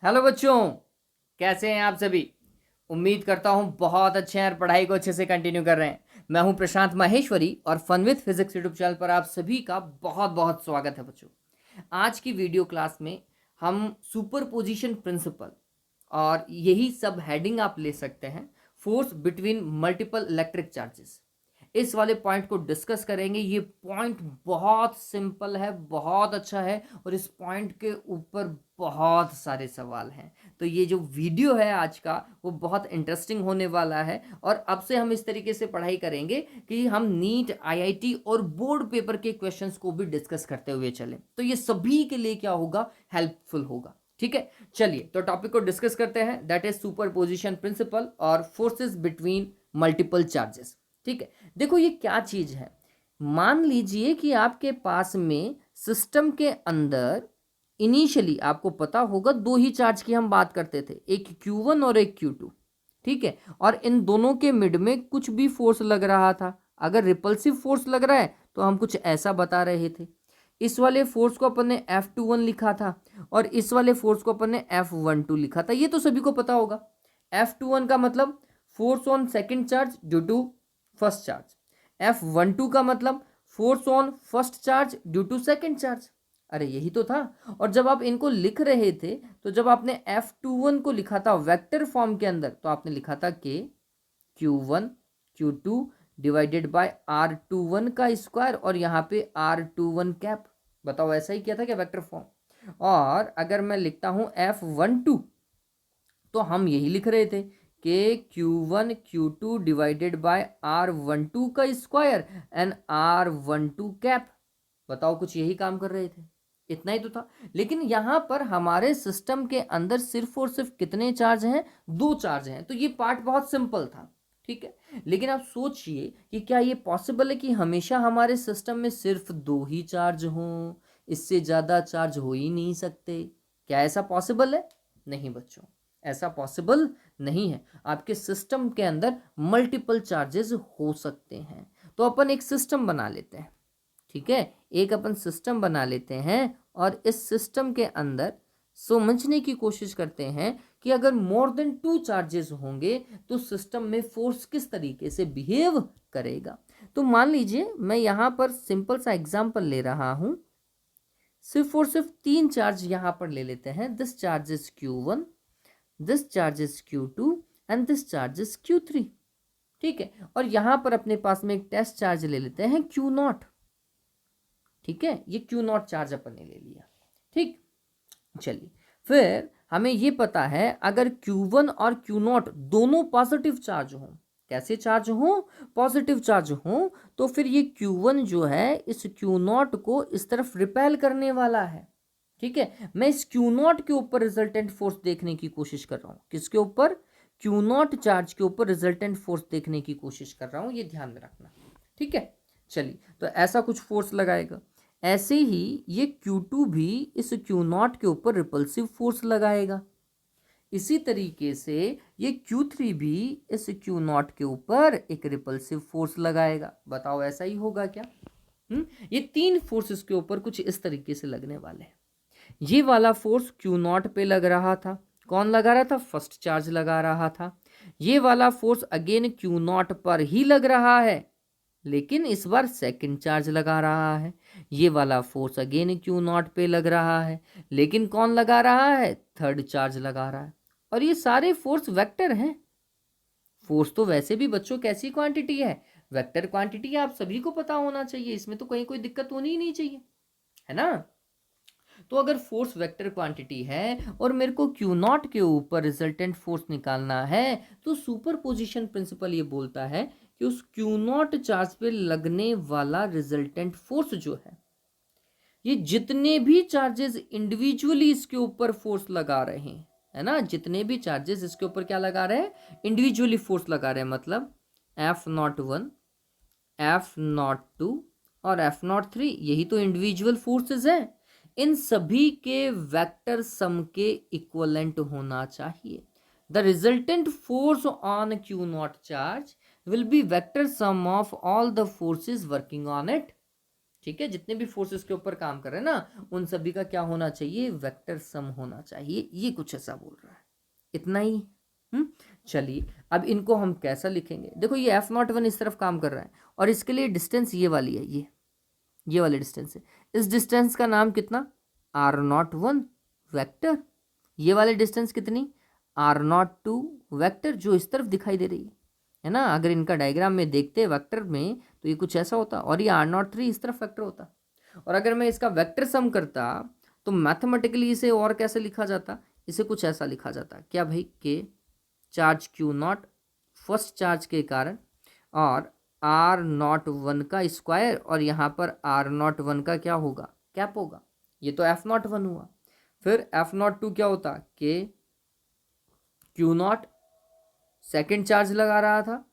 Hello बच्चों, कैसे हैं आप सभी। उम्मीद करता हूं बहुत अच्छे हैं और पढ़ाई को अच्छे से कंटिन्यू कर रहे हैं। मैं हूं प्रशांत माहेश्वरी और fun with physics YouTube channel पर आप सभी का बहुत बहुत स्वागत है बच्चों। आज की वीडियो क्लास में हम सुपरपोजिशन प्रिंसिपल और यही सब हेडिंग आप ले सकते हैं, force between multiple electric charges, इस वाले पॉइंट को डिस्कस करेंगे। ये पॉइंट बहुत सिंपल है, बहुत अच्छा है और इस पॉइंट के ऊपर बहुत सारे सवाल हैं। तो ये जो वीडियो है आज का वो बहुत इंटरेस्टिंग होने वाला है और अब से हम इस तरीके से पढ़ाई करेंगे कि हम नीट, आईआईटी और बोर्ड पेपर के क्वेश्चंस को भी डिस्कस करते हुए चलें। तो ये सभी के लिए क्या होगा, हेल्पफुल होगा। ठीक है, चलिए तो टॉपिक को डिस्कस करते हैं, दैट इज सुपरपोजिशन प्रिंसिपल और फोर्सेस बिटवीन मल्टीपल चार्जेस। ठीक है, देखो ये क्या चीज है। मान लीजिए कि आपके पास में सिस्टम के अंदर इनिशियली आपको पता होगा दो ही चार्ज की हम बात करते थे, एक Q1 और एक Q2। ठीक है, और इन दोनों के मिड में कुछ भी फोर्स लग रहा था। अगर रिपल्सिव फोर्स लग रहा है तो हम कुछ ऐसा बता रहे थे। इस वाले फोर्स को अपन ने F21 लिखा था और इस वाले फोर्स को अपन ने F12 लिखा था। ये तो सभी को पता होगा। F21 का मतलब force on second charge due to first charge, F12 का मतलब force on first charge due to second charge. अरे यही तो था। और जब आप इनको लिख रहे थे तो जब आपने F21 को लिखा था वेक्टर फॉर्म के अंदर तो आपने लिखा था कि Q1 Q2 divided by R21 का स्क्वायर और यहाँ पे R21 कैप। बताओ ऐसा ही किया था क्या वेक्टर फॉर्म। और अगर मैं लिखता हूँ F12 तो हम यही लिख रहे थे कि Q1 Q2 divided by R12 का स्क्वायर एंड R12 कैप। बताओ कुछ यही काम कर रहे थे, इतना ही तो था। लेकिन यहां पर हमारे सिस्टम के अंदर सिर्फ और सिर्फ कितने चार्ज हैं, दो चार्ज हैं। तो ये पार्ट बहुत सिंपल था। ठीक है, लेकिन आप सोचिए कि क्या ये पॉसिबल है कि हमेशा हमारे सिस्टम में सिर्फ दो ही चार्ज हों, इससे ज्यादा चार्ज हो ही नहीं सकते। क्या ऐसा पॉसिबल है? नहीं बच्चों, ऐसा पॉसिबल नहीं है। आपके सिस्टम के अंदर मल्टीपल चार्जेस हो सकते हैं। तो अपन एक सिस्टम बना लेते हैं। ठीक है, एक अपन सिस्टम बना लेते हैं और इस सिस्टम के अंदर समझने की कोशिश करते हैं कि अगर मोर देन टू चार्जेस होंगे तो सिस्टम में फोर्स किस तरीके से बिहेव करेगा। तो मान लीजिए मैं यहां पर सिंपल सा एग्जांपल ले रहा हूं। सिर्फ और सिर्फ तीन चार्ज यहां पर ले लेते हैं। This charge is Q1, this charge is Q2 and this charge is Q3। ठीक है, और यहां पर अपने पास में एक टेस्ट चार्ज ले लेते हैं Q0। ठीक है, ये Q0 चार्ज अपन ने ले लिया। ठीक, चलिए फिर हमें ये पता है अगर Q1 और Q0 दोनों पॉजिटिव चार्ज हों, कैसे चार्ज हों, पॉजिटिव चार्ज हों, तो फिर ये Q1 जो है इस Q0 को इस तरफ रिपेल करने वाला है। ठीक है, मैं इस Q0 के ऊपर रिजल्टेंट फोर्स देखने की कोशिश कर रहा हूं। किसके ऊपर? Q0 चार्ज के ऊपर रिजल्टेंट फोर्स देखने की कोशिश कर रहा हूं, ये ध्यान में रखना। ठीक है, चलिए तो ऐसा कुछ फोर्स लगाएगा। ऐसे ही ये Q2 भी इस Q0 के ऊपर रिपल्सिव फोर्स लगाएगा। इसी तरीके से ये Q3 भी इस Q0 के ऊपर एक रिपल्सिव फोर्स लगाएगा। बताओ ऐसा ही होगा क्या? ये तीन फोर्सेस के ऊपर कुछ इस तरीके से लगने वाले हैं। ये वाला फोर्स Q0 पे लग रहा था। कौन लगा रहा था? फर्स्ट चार्ज लगा रहा था। ये वाला फोर्स अगेन Q0 पर ही लग रहा है, लेकिन इस बार सेकंड चार्ज लगा रहा है। ये वाला फोर्स अगेन Q0 पे लग रहा है, लेकिन कौन लगा रहा है? थर्ड चार्ज लगा रहा है। और ये सारे फोर्स वेक्टर हैं। फोर्स तो वैसे भी बच्चों कैसी क्वांटिटी है? Vector quantity. आप सभी को पता होना चाहिए, इसमें तो कहीं कोई दिक्कत होनी ही नहीं चाहिए, है ना। तो अगर फोर्स वेक्टर क्वांटिटी है और मेरे को Q0 के ऊपर रिजल्टेंट फोर्स निकालना है तो सुपरपोजिशन प्रिंसिपल ये बोलता है कि उस Q0 चार्ज पे लगने वाला रिजल्टेंट फोर्स जो है, ये जितने भी चार्जेस इंडिविजुअली इसके ऊपर फोर्स लगा रहे हैं, है ना, जितने भी चार्जेस इसके ऊपर क्या लगा रहे हैं, इंडिविजुअली फोर्स लगा रहे हैं, मतलब F01, F02 और F03, यही तो इंडिविजुअल फोर्सेस हैं। इन सभी के वेक्टर सम के इक्वलेंट होना चाहिए। The resultant force on Q0 charge will be vector sum of all the forces working on it। ठीक है, जितने भी फोर्सेस के ऊपर काम कर रहे हैं ना, उन सभी का क्या होना चाहिए, वेक्टर सम होना चाहिए। ये कुछ ऐसा बोल रहा है, इतना ही। चलिए अब इनको हम कैसा लिखेंगे, देखो ये F01 इस तरफ काम कर रहा है और इसके लिए डिस्टेंस ये वाली है, ये वाली डिस्टेंस है। इस डिस्टेंस का नाम कितना, R01 वेक्टर। ये वाली डिस्टेंस कितनी, R02 वेक्टर, जो इस तरफ दिखाई दे रही है ना। अगर इनका डायग्राम में देखते वेक्टर में तो ये कुछ ऐसा होता और ये R03 इस तरफ वेक्टर होता। और अगर मैं इसका वेक्टर सम करता तो मैथमेटिकली इसे और कैसे लिखा जाता, इसे कुछ ऐसा लिखा जाता, क्या भाई, के चार्ज Q0 फर्स्ट चार्ज के कारण और R01 का स्क्वायर और यहाँ पर R01 का क्या होगा, कैप होगा। ये तो F01 हुआ। फिर F02 क्या होता, के Q0 सेकेंड चार्ज लगा रहा था,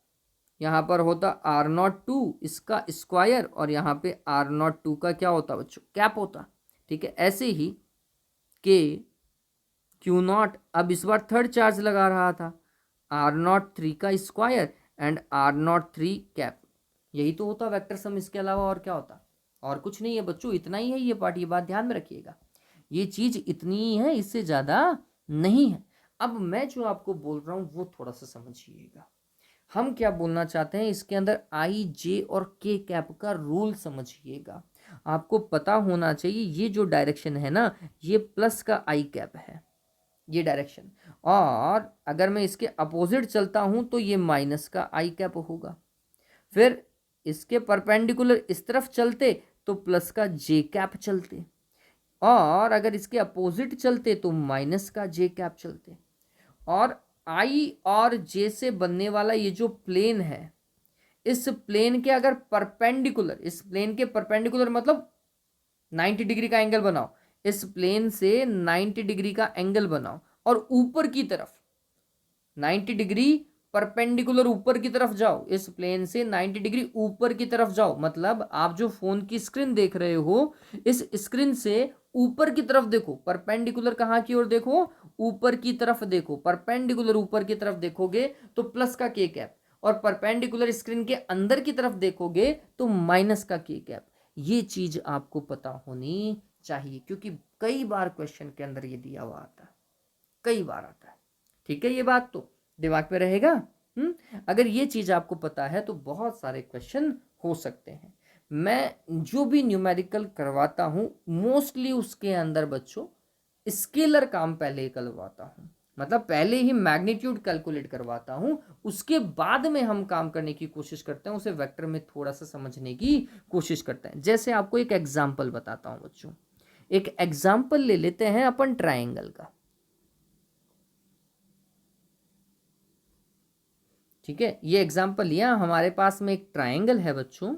यहाँ पर होता R02 इसका स्क्वायर और यहाँ पे R02 का क्या होता बच्चों, कैप होता। ठीक है, ऐसे ही के Q0 अब इस बार थर्ड चार्ज लगा रहा था, R03 का स्क्वायर एंड R03 कैप। यही तो होता वेक्टर सम, इसके अलावा और क्या होता, और कुछ नहीं है बच्चों, इतना ही है ये पार्ट। ये बात ध्यान में रखिएगा, ये चीज इतनी ही है, इससे ज्यादा नहीं है। अब मैं जो आपको बोल रहा हूँ वो थोड़ा सा समझिएगा। हम क्या बोलना चाहते हैं, इसके अंदर आई जे और के कैप का रूल समझिएगा। आपको पता होना चाहिए ये जो डायरेक्शन है ना, ये प्लस का आई कैप है, ये डायरेक्शन। और अगर मैं इसके अपोजिट चलता हूं तो ये माइनस का आई कैप होगा। फिर इसके परपेंडिकुलर इस तरफ चलते तो प्लस का जे कैप चलते, और अगर इसके अपोजिट चलते तो माइनस का जे कैप चलते। और आई और जे से बनने वाला ये जो प्लेन है, इस प्लेन के अगर परपेंडिकुलर, इस प्लेन के परपेंडिकुलर मतलब 90 डिग्री का एंगल बनाओ, इस प्लेन से 90 डिग्री का एंगल बनाओ और ऊपर की तरफ 90 डिग्री परपेंडिकुलर ऊपर की तरफ जाओ, इस प्लेन से 90 डिग्री ऊपर की तरफ जाओ। मतलब आप जो फोन की स्क्रीन देख रहे हो, इस स्क्रीन से ऊपर की तरफ देखो, परपेंडिकुलर कहाँ की ओर देखो, ऊपर की तरफ देखो। परपेंडिकुलर ऊपर की तरफ देखोगे तो प्लस का के कैप, और परपेंडिकुलर स्क्रीन के अंदर की तरफ देखोगे तो माइनस का के कैप। ये चीज आपको पता होनी चाहिए, क्योंकि कई बार क्वेश्चन के अंदर ये दिया हुआ आता है, कई बार आता है। ठीक है, ये बात तो दिमाग में रहेगा। अगर ये चीज आपको पता है तो बहुत सारे क्वेश्चन हो सकते हैं। मैं जो भी न्यूमेरिकल करवाता हूं मोस्टली उसके अंदर बच्चों स्केलर काम पहले करवाता हूं, मतलब पहले ही मैग्नीट्यूड कैलकुलेट करवाता हूं, उसके बाद में हम काम करने की कोशिश करते हैं, उसे वेक्टर में थोड़ा सा समझने की कोशिश करते हैं। जैसे आपको एक एग्जाम्पल बताता हूं बच्चों, एक एग्जाम्पल ले लेते हैं अपन ट्राइंगल का। ठीक है, ये एग्जाम्पल लिया, हमारे पास में एक ट्राइंगल है बच्चों,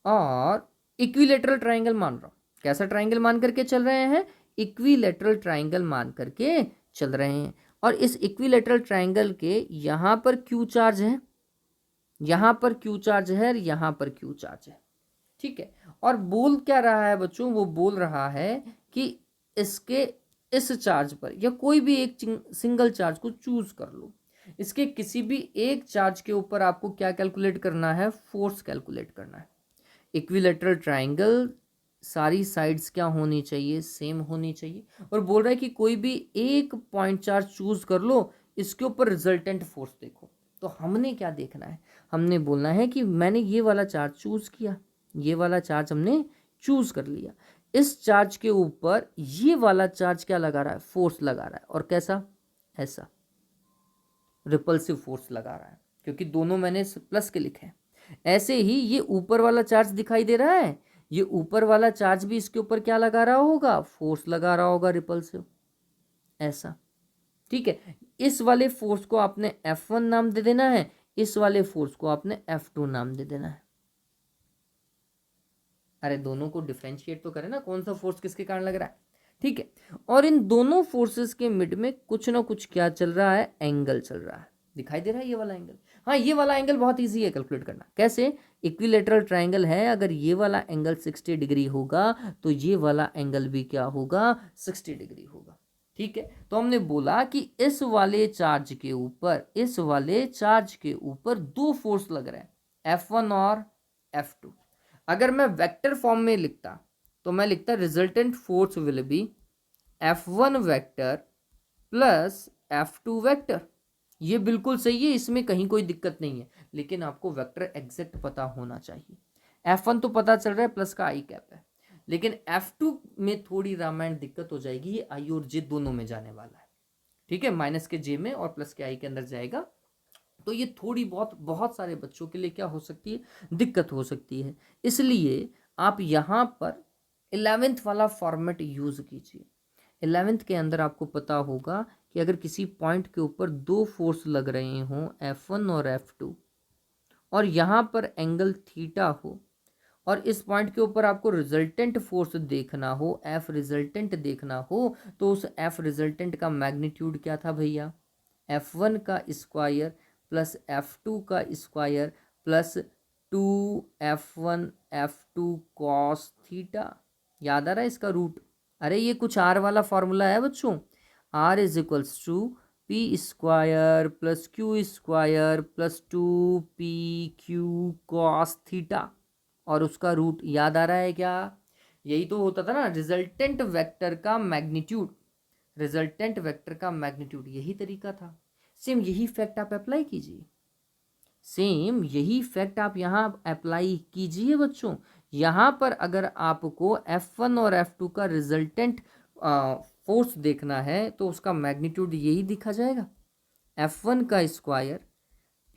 और इक्विलेटरल ट्राइंगल मान रहा हूं। कैसा ट्राइंगल मान करके चल रहे हैं, इक्विलेटरल ट्राइंगल मान करके चल रहे हैं। और इस इक्विलेटरल ट्राइंगल के यहां पर क्यू चार्ज है, यहां पर क्यू चार्ज है और यहां पर क्यू चार्ज है। ठीक है, और बोल क्या रहा है बच्चों, वो बोल रहा है कि इसके इस चार्ज पर या कोई भी एक सिंगल चार्ज को चूज कर लो, इसके किसी भी एक चार्ज के ऊपर आपको क्या कैलकुलेट करना है, फोर्स कैलकुलेट करना है। इक्विलेटरल ट्राइंगल सारी साइड्स क्या होनी चाहिए, सेम होनी चाहिए। और बोल रहा है कि कोई भी एक पॉइंट चार्ज चूज कर लो, इसके ऊपर रिजल्टेंट फोर्स देखो। तो हमने क्या देखना है, हमने बोलना है कि मैंने ये वाला चार्ज चूज किया, ये वाला चार्ज हमने चूज कर लिया, इस चार्ज के ऊपर ये वाला चार्ज क्या लगा रहा है, फोर्स लगा रहा है। और कैसा, ऐसा रिपल्सिव फोर्स लगा रहा है, क्योंकि दोनों मैंने प्लस के लिखे हैं। ऐसे ही ये ऊपर वाला चार्ज दिखाई दे रहा है, ये ऊपर वाला चार्ज भी इसके ऊपर क्या लगा रहा होगा, फोर्स लगा रहा होगा, रिपल्सिव, ऐसा। ठीक है, इस वाले फोर्स को आपने F1 नाम दे देना है, इस वाले फोर्स को आपने F2 नाम दे देना है। अरे दोनों को डिफ्रेंशिएट तो करें ना, कौन सा फोर्स किसके कारण लग रहा है। ठीक है, और इन दोनों फोर्सेस के मिड में कुछ ना कुछ क्या चल रहा है, एंगल चल रहा है। दिखाई दे रहा है ये वाला एंगल, हाँ ये वाला एंगल बहुत इजी है कैलकुलेट करना। कैसे, इक्विलेटरल ट्राइंगल है, अगर ये वाला एंगल 60 डिग्री होगा तो ये वाला एंगल भी क्या होगा, 60 डिग्री होगा। ठीक है, तो हमने बोला कि इस वाले चार्ज के ऊपर, इस वाले चार्ज के ऊपर दो फोर्स लग रहे हैं, F1 और F2। अगर मैं वेक्टर फॉर्म में लिखता तो मैं लिखता resultant force will be F1 vector plus F2 vector. ये बिल्कुल सही है, इसमें कहीं कोई दिक्कत नहीं है, लेकिन आपको वेक्टर एग्जैक्ट पता होना चाहिए। F1 तो पता चल रहा है, प्लस का आई कैप है, लेकिन F2 में थोड़ी रामायण दिक्कत हो जाएगी। ये आई और जे दोनों में जाने वाला है, ठीक है, माइनस के जे में और प्लस के आई के अंदर जाएगा। तो ये थोड़ी बहुत सारे बच्चों के लिए क्या हो सकती है, दिक्कत हो सकती है। इसलिए आप यहाँ पर 11th वाला फॉर्मेट यूज कीजिए। 11th के अंदर आपको पता होगा कि अगर किसी पॉइंट के ऊपर दो फोर्स लग रहे हों, F1 और F2, और यहाँ पर एंगल थीटा हो, और इस पॉइंट के ऊपर आपको रिजल्टेंट फोर्स देखना हो, F रिजल्टेंट देखना हो, तो उस F रिजल्टेंट का मैग्नीट्यूड क्या था भैया, F1 का स्क्वायर प्लस F2 का square plus 2F1 F2 cos theta. याद आ रहा है इसका रूट? अरे ये कुछ आर वाला फॉर्मूला है बच्चों, R is equals to P square plus Q square plus 2PQ cos theta, और उसका रूट याद आ रहा है क्या? यही तो होता था ना, रिजल्टेंट वेक्टर का मैग्नीट्यूड, रिजल्टेंट वेक्टर का मैग्नीट्यूड, यही तरीका था। सेम यही फैक्ट आप अप्लाई कीजिए, सेम यही फैक्ट आप यहाँ अप्लाई कीजिए बच्चों। यहाँ पर अगर आपको F1 और F2 का रिजल्टेंट फोर्स देखना है तो उसका मैग्नीट्यूड यही दिखा जाएगा, F1 का स्क्वायर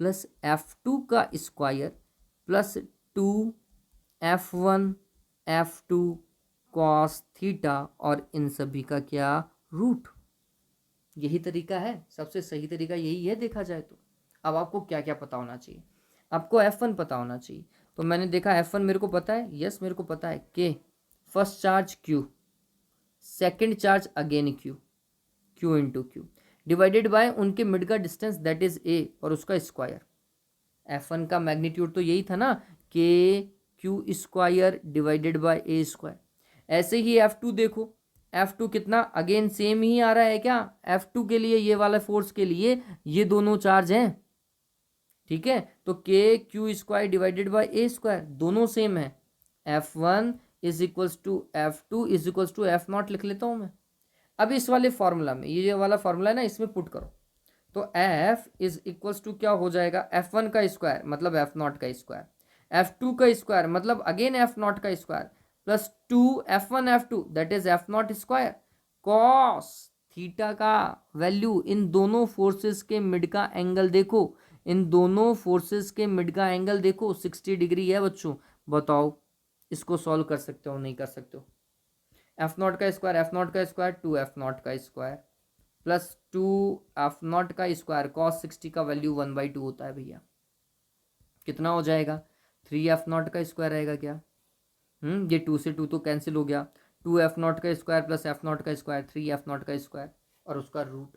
प्लस F2 का square plus 2F1 F2 cos theta, और इन सभी का क्या, रूट। यही तरीका है, सबसे सही तरीका यही है देखा जाए तो। अब आपको क्या क्या पता होना चाहिए, आपको F1 पता होना चाहिए। तो मैंने देखा F1 मेरे को पता है, यस मेरे को पता है कि first charge Q, second charge again Q, Q into Q divided bye उनके मिड का डिस्टेंस दैट इज A और उसका स्क्वायर। F1 का मैग्नीट्यूड तो यही था ना, कि Q square divided by A square. ऐसे ही F2 देखो, F2 कितना, अगेन सेम ही आ रहा है क्या, F2 के लिए ये वाला फोर्स के लिए ये दोनों चार्ज हैं, ठीक है, तो KQ square divided by A square दोनों सेम है। F1 is equals to F2 is equals to F0 लिख लेता हूं मैं। अब इस वाले फॉर्मूला में, ये वाला फॉर्मूला है ना, इसमें पुट करो तो F इज इक्वल्स टू क्या हो जाएगा, F1 का स्क्वायर मतलब F0 का स्क्वायर, F2 का स्क्वायर मतलब अगेन F0 का square, plus 2F1 F2 that is F0 square, cos theta का वैल्यू, इन दोनों फोर्सेस के मिड का एंगल देखो, इन दोनों फोर्सेस के मिड का एंगल देखो 60 डिग्री है बच्चों। बताओ इसको सॉल्व कर सकते हो नहीं कर सकते हो? F0 का स्क्वायर, F0 का स्क्वायर 2F0 का स्क्वायर प्लस 2F0 का स्क्वायर, कॉस 60 का वैल्यू 1/2 होता है भैया, कितना हो जाएगा, 3F0 का स्क्वायर आएगा क्या, ये 2 से 2 तो कैंसिल हो गया, 2F0 का स्क्वायर प्लस F0 का स्क्वायर 3F0 का स्क्वायर, और उसका रूट,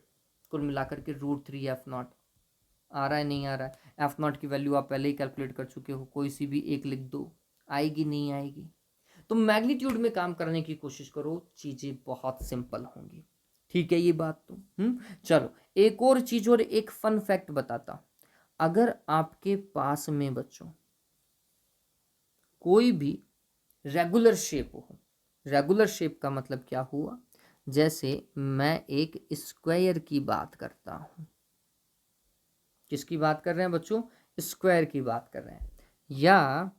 कुल मिलाकर के रूट 3F0 आ रहा है नहीं आ रहा है? F0 की वैल्यू आप पहले ही कैलकुलेट कर चुके हो, कोई सी भी एक लिख दो, आएगी नहीं आएगी? तो मैग्नीट्यूड में काम करने की कोशिश करो, चीज़ें बहुत सिंपल होंगी, ठीक है ये बात तो। चलो एक और चीज़ और एक फन फैक्ट बताता, अगर आपके पास में बच्चों कोई भी रेगुलर शेप हो, रेगुलर शेप का मतलब क्या हुआ, जैसे मैं एक स्क्वायर की बात करता हूं, किसकी बात कर रहे हैं बच्चों, स्क्वायर की बात कर रहे हैं, या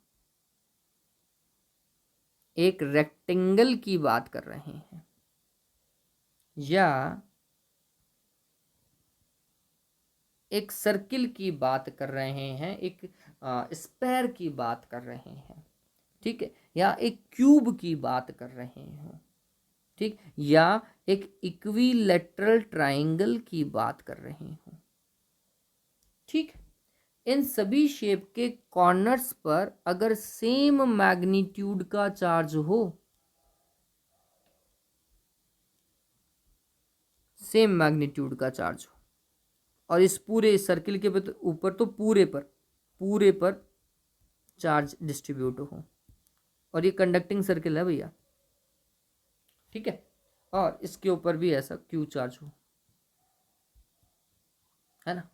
एक रेक्टेंगल की बात कर रहे हैं, या एक सर्किल की बात कर रहे हैं, एक स्पेयर की बात कर रहे हैं, ठीक है, या एक क्यूब की बात कर रहे हैं, ठीक, या एक इक्विलैटरल ट्राइंगल की बात कर रहे हो, ठीक, इन सभी शेप के कॉर्नर्स पर अगर सेम मैग्नीट्यूड का चार्ज हो, सेम मैग्नीट्यूड का चार्ज हो, और इस पूरे सर्किल के ऊपर तो पूरे पर चार्ज डिस्ट्रीब्यूट हो, और ये कंडक्टिंग सर्किल है भैया, ठीक है, और इसके ऊपर भी ऐसा क्यू चार्ज हो, है ना,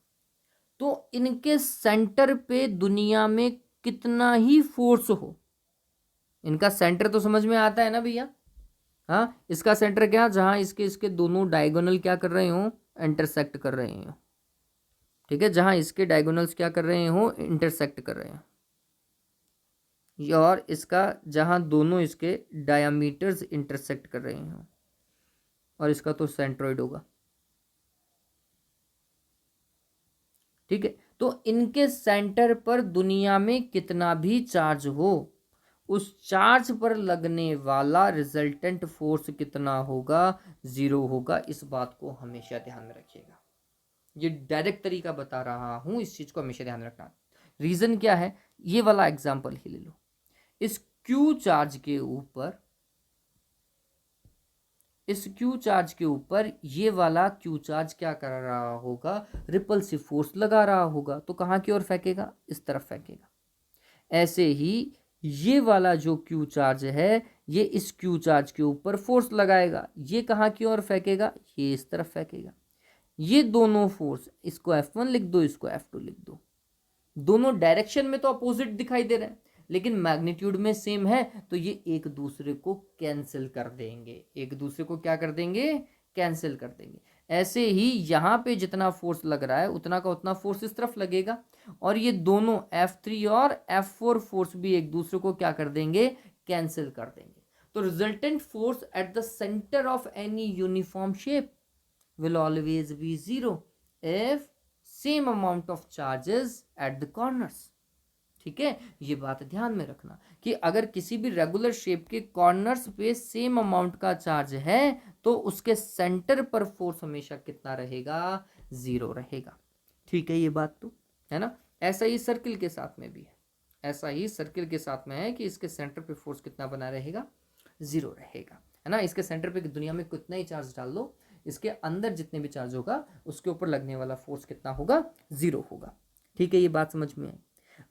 तो इनके सेंटर पे दुनिया में कितना ही फोर्स हो, इनका सेंटर तो समझ में आता है ना भैया। हाँ, इसका सेंटर क्या, जहाँ इसके इसके दोनों डायगोनल क्या कर रहे हो, इंटरसेक्ट कर रहे हो। ठीक है, जहाँ इसके डायगोनल्स क्या कर रहे हो, इंटरसेक्ट कर रहे हैं। और इसका जहाँ दोनों इसके डायामीटर्स इंटरसेक्ट कर रहे हैं, और इसका तो सेंट्रोइड होगा। ठीक है, तो इनके सेंटर पर दुनिया में कितना भी चार्ज हो, उस चार्ज पर लगने वाला रिजल्टेंट फोर्स कितना होगा, 0 होगा। इस बात को हमेशा ध्यान में रखिएगा। ये डायरेक्ट तरीका बता रहा हूं, इस चीज को हमेशा ध्यान रखना। रीजन क्या है, ये वाला एग्जांपल ही ले लो। इस क्यू चार्ज के ऊपर, इस क्यू चार्ज के ऊपर ये वाला क्यू चार्ज क्या कर रहा होगा, रिपल्सिव फोर्स लगा रहा होगा। तो कहाँ की ओर फेंकेगा, इस तरफ फेंकेगा। ऐसे ही ये वाला जो क्यू चार्ज है, ये इस क्यू चार्ज के ऊपर फोर्स लगाएगा। ये कहाँ की ओर फेंकेगा, ये इस तरफ फेंकेगा। ये दोनों फोर्स, इसको F1 लिख दो, इसको F2 लिख दो। दोनों डायरेक्शन में तो अपोजिट दिखाई दे रहे हैं, लेकिन मैग्नीट्यूड में सेम है, तो ये एक दूसरे को कैंसिल कर देंगे। एक दूसरे को क्या कर देंगे, कैंसिल कर देंगे। ऐसे ही यहाँ पे जितना फोर्स लग रहा है उतना का उतना फोर्स इस तरफ लगेगा, और ये दोनों F3 और F4 फोर्स भी एक दूसरे को क्या कर देंगे, कैंसिल कर देंगे। तो resultant force at the centre of any uniform shape will always be 0 if same amount of charges at the corners। ठीक है, ये बात ध्यान में रखना कि अगर किसी भी रेगुलर शेप के कॉर्नर्स पे सेम अमाउंट का चार्ज है तो उसके सेंटर पर फोर्स हमेशा कितना रहेगा, 0 रहेगा। ठीक है, ये बात तो है ना। ऐसा ही सर्किल के साथ में भी है, ऐसा ही सर्किल के साथ में है कि इसके सेंटर पे फोर्स कितना बना रहेगा, 0 रहेगा, है ना। इसके सेंटर पे दुनिया में कितना ही चार्ज डाल लो, इसके अंदर जितने भी चार्ज होगा उसके ऊपर लगने वाला फोर्स कितना होगा, 0 होगा। ठीक है, ये बात समझ में आई।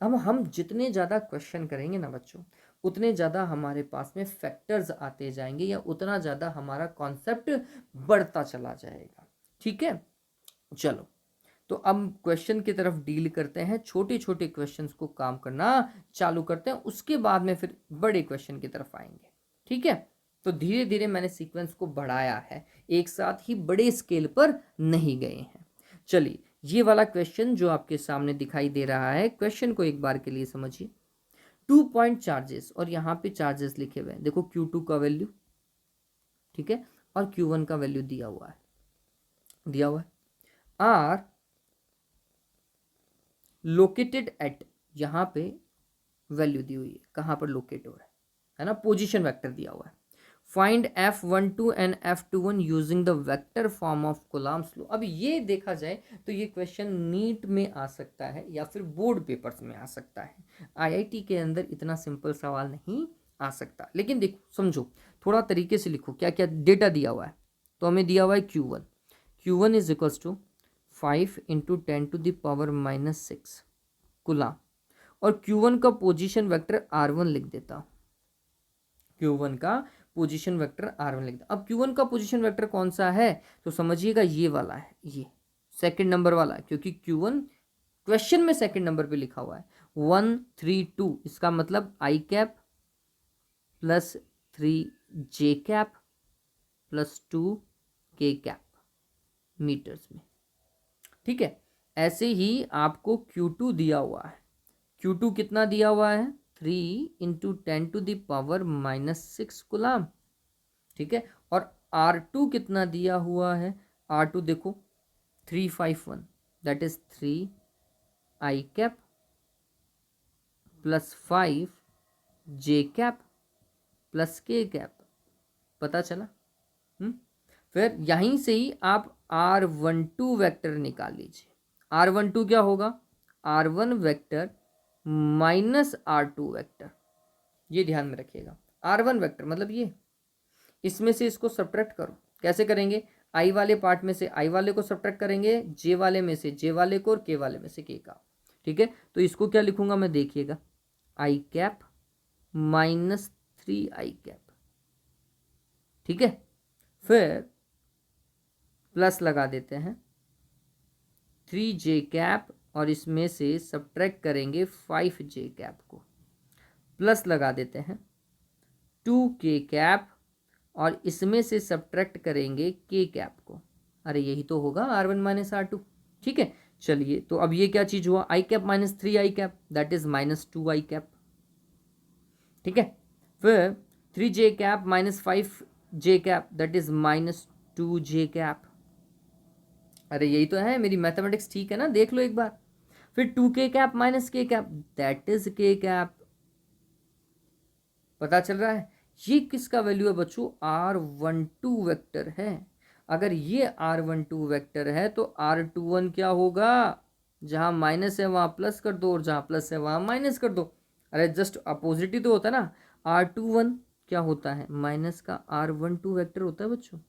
अब हम जितने ज़्यादा क्वेश्चन करेंगे ना बच्चों, उतने ज़्यादा हमारे पास में फैक्टर्स आते जाएंगे, या उतना ज़्यादा हमारा कॉन्सेप्ट बढ़ता चला जाएगा। ठीक है, चलो तो अब क्वेश्चन की तरफ डील करते हैं। छोटे छोटे क्वेश्चंस को काम करना चालू करते हैं, उसके बाद में फिर बड़े क्वेश्चन की तरफ आएंगे। ठीक है, तो धीरे धीरे मैंने सीक्वेंस को बढ़ाया है, एक साथ ही बड़े स्केल पर नहीं गए हैं। चलिए, ये वाला क्वेश्चन जो आपके सामने दिखाई दे रहा है, क्वेश्चन को एक बार के लिए समझिए। 2 पॉइंट चार्जेस, और यहाँ पे चार्जेस लिखे हुए हैं, देखो Q2 का वैल्यू, ठीक है, और Q1 का वैल्यू दिया हुआ है, आर लोकेटेड एट, यहाँ पे वैल्यू दी हुई है, कहाँ पर लोकेट हो रहा है ना, पोजीशन वेक्टर दिया हुआ है। Find F12 and F21 using the vector form of Coulomb's law. अब ये देखा जाए तो ये क्वेश्चन नीट में आ सकता है या फिर बोर्ड पेपर्स में आ सकता है। IIT के अंदर इतना सिंपल सवाल नहीं आ सकता, लेकिन देखो समझो, थोड़ा तरीके से लिखो क्या क्या डेटा दिया हुआ है। तो हमें दिया हुआ है Q1 is equals to 5 into 10⁻⁻6 coulomb, और Q1 का पोजीशन वेक्टर R1 लिख देता हूँ। Q1 का पोजीशन वेक्टर R1 लिख देता। अब Q1 का पोजीशन वेक्टर कौन सा है, तो समझिएगा ये वाला है, ये सेकंड नंबर वाला है, क्योंकि Q1 क्वेश्चन में सेकंड नंबर पे लिखा हुआ है 1 3 2। इसका मतलब I cap plus 3J cap plus 2K cap metres में। ठीक है, ऐसे ही आपको Q2 दिया हुआ है। Q2 कितना दिया हुआ है, 3 इंटू 10⁻⁻6 कूलम्ब। ठीक है, और R2 कितना दिया हुआ है, R2 देखो 351, that is 3I cap plus 5J cap plus K cap. पता चला? फिर यहीं से ही आप R12 वेक्टर निकाल लीजिए। R12 क्या होगा, R1 vector minus R2 vector. ये ध्यान में रखिएगा, R1 वेक्टर मतलब ये, इसमें से इसको सब्ट्रैक्ट करो। कैसे करेंगे, I वाले पार्ट में से I वाले को सब्ट्रैक्ट करेंगे, J वाले में से J वाले को, और K वाले में से K का। ठीक है, तो इसको क्या लिखूंगा मैं, देखिएगा I cap minus 3I cap. ठीक है, फिर प्लस लगा देते हैं 3J कैप, और इसमें से सब्ट्रैक्ट करेंगे 5J कैप को, प्लस लगा देते हैं 2k कैप और इसमें से सब्ट्रैक्ट करेंगे k कैप को। अरे यही तो होगा R1 माइनस R2। ठीक है, चलिए तो अब ये क्या चीज हुआ, i cap minus 3i cap that is minus 2i cap. ठीक है, फिर 3j cap minus 5j cap that is minus 2j cap. अरे यही तो है, मेरी मैथमेटिक्स ठीक है ना, देख लो एक बार। फिर 2k cap minus k cap that is k cap. पता चल रहा है ये किसका वैल्यू है बच्चों, R12 वेक्टर है। अगर ये R12 वेक्टर है तो R21 क्या होगा, जहां माइनस है वहां प्लस कर दो और जहां प्लस है वहां माइनस कर दो। अरे जस्ट अपोजिट ही तो होता है ना, R21 क्या होता है, माइनस का R12 वेक्टर होता है बच्चों।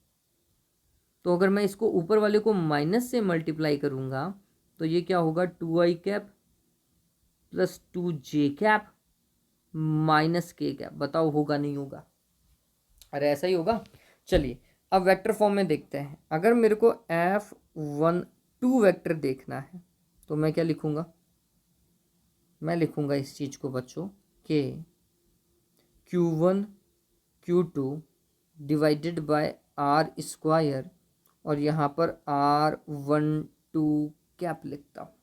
तो अगर मैं इसको ऊपर वाले को माइनस से मल्टीप्लाई करूंगा तो ये क्या होगा, 2i cap plus 2j cap minus k cap. बताओ होगा नहीं होगा, अरे ऐसा ही होगा। चलिए अब वेक्टर फॉर्म में देखते हैं। अगर मेरे को F12 वेक्टर देखना है तो मैं क्या लिखूंगा, मैं लिखूंगा इस चीज को बच्चों कि Q1 Q2 divided by R square और यहाँ पर R12 कैप लिखता हूँ।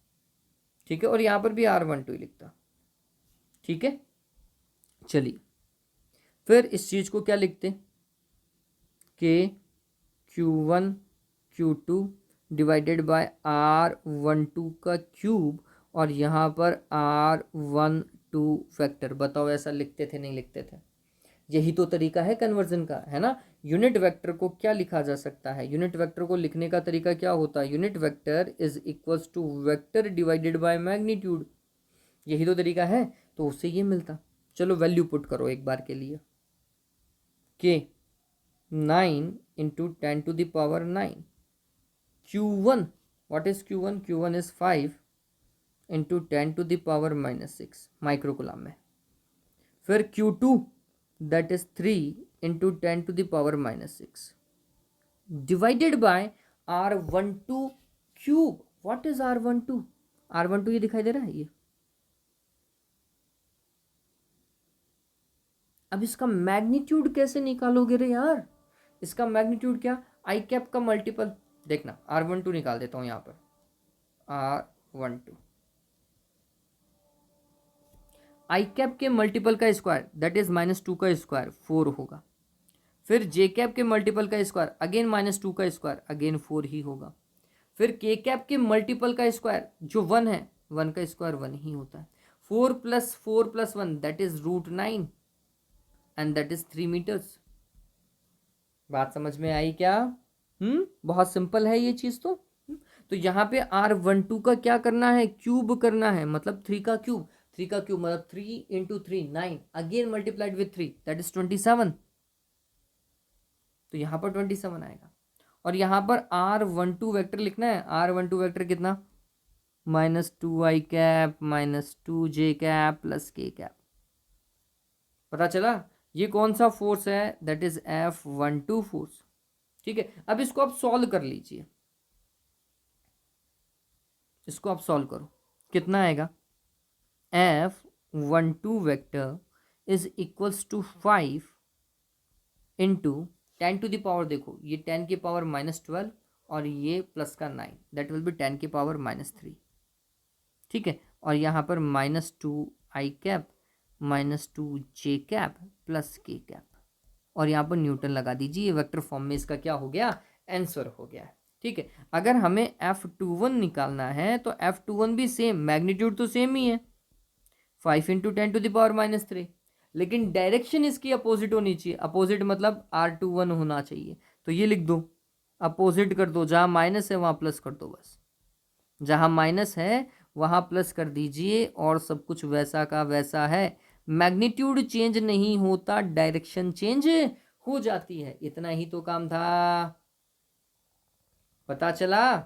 ठीक है, और यहाँ पर भी R12 ही लिखता। ठीक है, चलिए फिर इस चीज को क्या लिखते कि Q1 Q2 divided by R12 का क्यूब और यहाँ पर R12 फैक्टर। बताओ ऐसा लिखते थे नहीं लिखते थे, यही तो तरीका है कन्वर्जन का, है ना। यूनिट वेक्टर को क्या लिखा जा सकता है, यूनिट वेक्टर को लिखने का तरीका क्या होता है, unit vector is equals to vector divided by magnitude. यही तो तरीका है, तो उससे ये मिलता। चलो वैल्यू पुट करो एक बार के लिए कि 9 into 10 to the power 9। Q1 what is Q1, Q1 is 5 into 10 to the power minus 6 microcoulomb में। फिर Q2 that is 3 into 10 to the power minus 6 divided by R12 cube. What is R12, R12 ये दिखाई दे रहा है ये। अब इसका magnitude कैसे निकालोगे रे यार, इसका मैग्नीट्यूड क्या, आई कैप का मल्टीपल। देखना R12 निकाल देता हूं यहां पर, R12 आई कैप के मल्टीपल का स्क्वायर दैट इज माइनस 2 का स्क्वायर 4 होगा। फिर जे कैप के मल्टीपल का स्क्वायर अगेन माइनस 2 का स्क्वायर अगेन 4 ही होगा। फिर के कैप के मल्टीपल का स्क्वायर जो 1 है, 1 का स्क्वायर 1 ही होता है। 4 plus 1 that is √9 and that is 3 metres. बात समझ में आई क्या, बहुत सिंपल है ये चीज तो। तो यहाँ पे R12 का क्या करना है, क्यूब करना है, मतलब 3 का क्यूब, 3 का क्यूब मतलब 3 into 3 9 again multiplied with 3 that is 27। तो यहाँ पर 27 आएगा। और यहाँ पर R12 वेक्टर लिखना है, R12 वेक्टर कितना, minus 2i cap minus 2j cap plus k cap. पता चला ये कौन सा फोर्स है, दैट इज F12 फोर्स। ठीक है, अब इसको आप सॉल्व कर लीजिए, इसको आप सॉल्व करो, कितना आएगा, F12 vector is equals to 5 into 10 to the power, देखो ये 10 की पावर माइनस 12 और ये प्लस का 9 दैट विल बी 10 की पावर माइनस 3। ठीक है, और यहाँ पर minus 2i cap minus 2j cap plus k cap और यहाँ पर न्यूटन लगा दीजिए। वेक्टर फॉर्म में इसका क्या हो गया, आंसर हो गया है। ठीक है, अगर हमें F21 निकालना है तो F21 भी सेम, मैग्नीट्यूड तो सेम ही है 5 into 10 to the power minus 3, लेकिन डायरेक्शन इसकी अपोजिट होनी चाहिए। अपोजिट मतलब R21 होना चाहिए। तो ये लिख दो, अपोजिट कर दो, जहाँ माइनस है वहाँ प्लस कर दो, बस जहाँ माइनस है वहाँ प्लस कर दीजिए और सब कुछ वैसा का वैसा है। मैग्नीट्यूड चेंज नहीं होता, डायरेक्शन चेंज हो जाती है। इतना ही तो काम था, पता चला।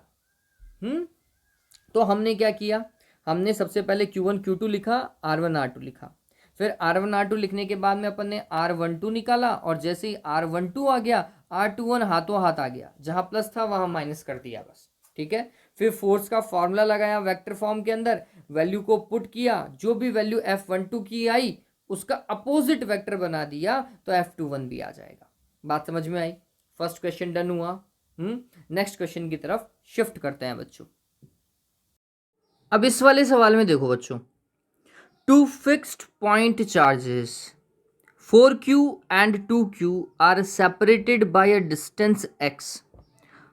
तो हमने क्या किया, हमने सबसे पहले Q1 Q2 लिखा, R1 R2 लिखा। फिर R1 R2 लिखने के बाद में अपन ने R12 निकाला और जैसे ही R12 आ गया R21 हाथों हाथ आ गया, जहां प्लस था वहां माइनस कर दिया बस। ठीक है, फिर फोर्स का फॉर्मूला लगाया वेक्टर फॉर्म के अंदर, वैल्यू को पुट किया, जो भी वैल्यू F12 की आई उसका अपोजिट वेक्टर बना दिया तो F21 भी आ जाएगा। बात समझ में आई? फर्स्ट क्वेश्चन डन हुआ। नेक्स्ट क्वेश्चन की तरफ शिफ्ट करते हैं बच्चों। अब इस वाले सवाल में देखो बच्चों, two fixed point charges 4q and 2q are separated by a distance x.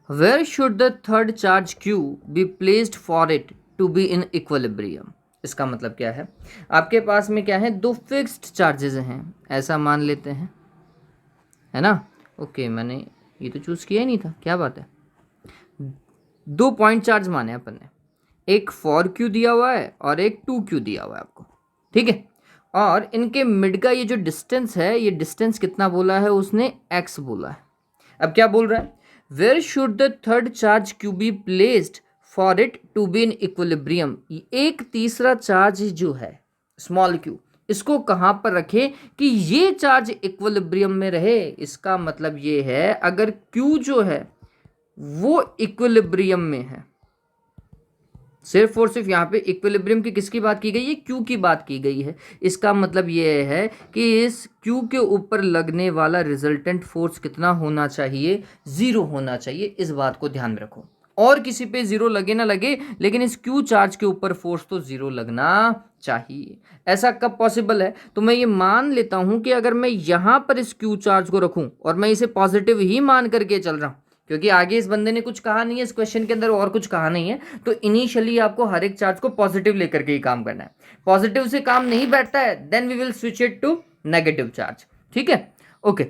Where should the third charge q be placed for it to be in equilibrium? इसका मतलब क्या है? आपके पास में क्या है, दो फिक्स्ड चार्जेस हैं, ऐसा मान लेते हैं, है ना? ओके, मैंने ये तो चूज किया ही नहीं था, क्या बात है। दो पॉइंट चार्ज माने अपन ने, एक 4q दिया हुआ है और एक 2q दिया हुआ है आपको, ठीक है। और इनके मिड का ये जो डिस्टेंस है, ये डिस्टेंस कितना बोला है उसने, x बोला है। अब क्या बोल रहा है, where should the third charge q be placed for it to be in equilibrium. एक तीसरा चार्ज जो है स्मॉल q, इसको कहाँ पर रखे कि ये चार्ज इक्विलिब्रियम में रहे। इसका मतलब ये है, अगर q जो है वो इक्विलिब्रियम में है, सिर्फ और सिर्फ यहाँ पे इक्विलिब्रियम की किसकी बात की गई है, क्यू की बात की गई है। इसका मतलब ये है कि इस क्यू के ऊपर लगने वाला रिजल्टेंट फोर्स कितना होना चाहिए, 0 होना चाहिए। इस बात को ध्यान में रखो। और किसी पे 0 लगे ना लगे, लेकिन इस क्यू चार्ज के ऊपर फोर्स तो 0 लगना चाहिए। ऐसा कब पॉसिबल है, तो मैं ये मान लेता हूं कि अगर मैं यहां पर इस क्यू चार्ज को रखूं और मैं इसे पॉजिटिव ही मान करके चल रहा हूं, क्योंकि आगे इस बंदे ने कुछ कहा नहीं है इस क्वेश्चन के अंदर, और कुछ कहा नहीं है, तो इनिशियली आपको हर एक चार्ज को पॉजिटिव लेकर के ही काम करना है। पॉजिटिव से काम नहीं बैठता है, then we will switch it to negative charge, ठीक है। ओके,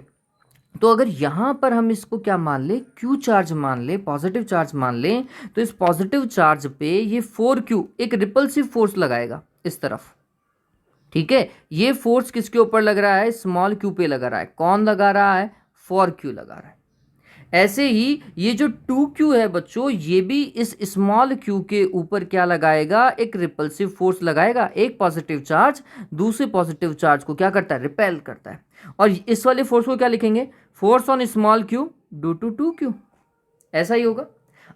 तो अगर यहां पर हम इसको क्या मान ले, क्यू चार्ज मान ले, पॉजिटिव चार्ज मान ले, तो इस पॉजिटिव चार्ज पे ये 4q एक रिपल्सिव फोर्स लगाएगा इस तरफ, ठीक है। ये फोर्स किसके ऊपर लग रहा है, स्मॉल q पे लगा रहा है। कौन लगा रहा है, 4q लगा रहा है। ऐसे ही ये जो 2q है बच्चों, ये भी इस स्मॉल q के ऊपर क्या लगाएगा, एक रिपल्सिव फोर्स लगाएगा। एक पॉजिटिव चार्ज दूसरे पॉजिटिव चार्ज को क्या करता है, रिपेल करता है। और इस वाले फोर्स को क्या लिखेंगे, force on small q due to 2q। ऐसा ही होगा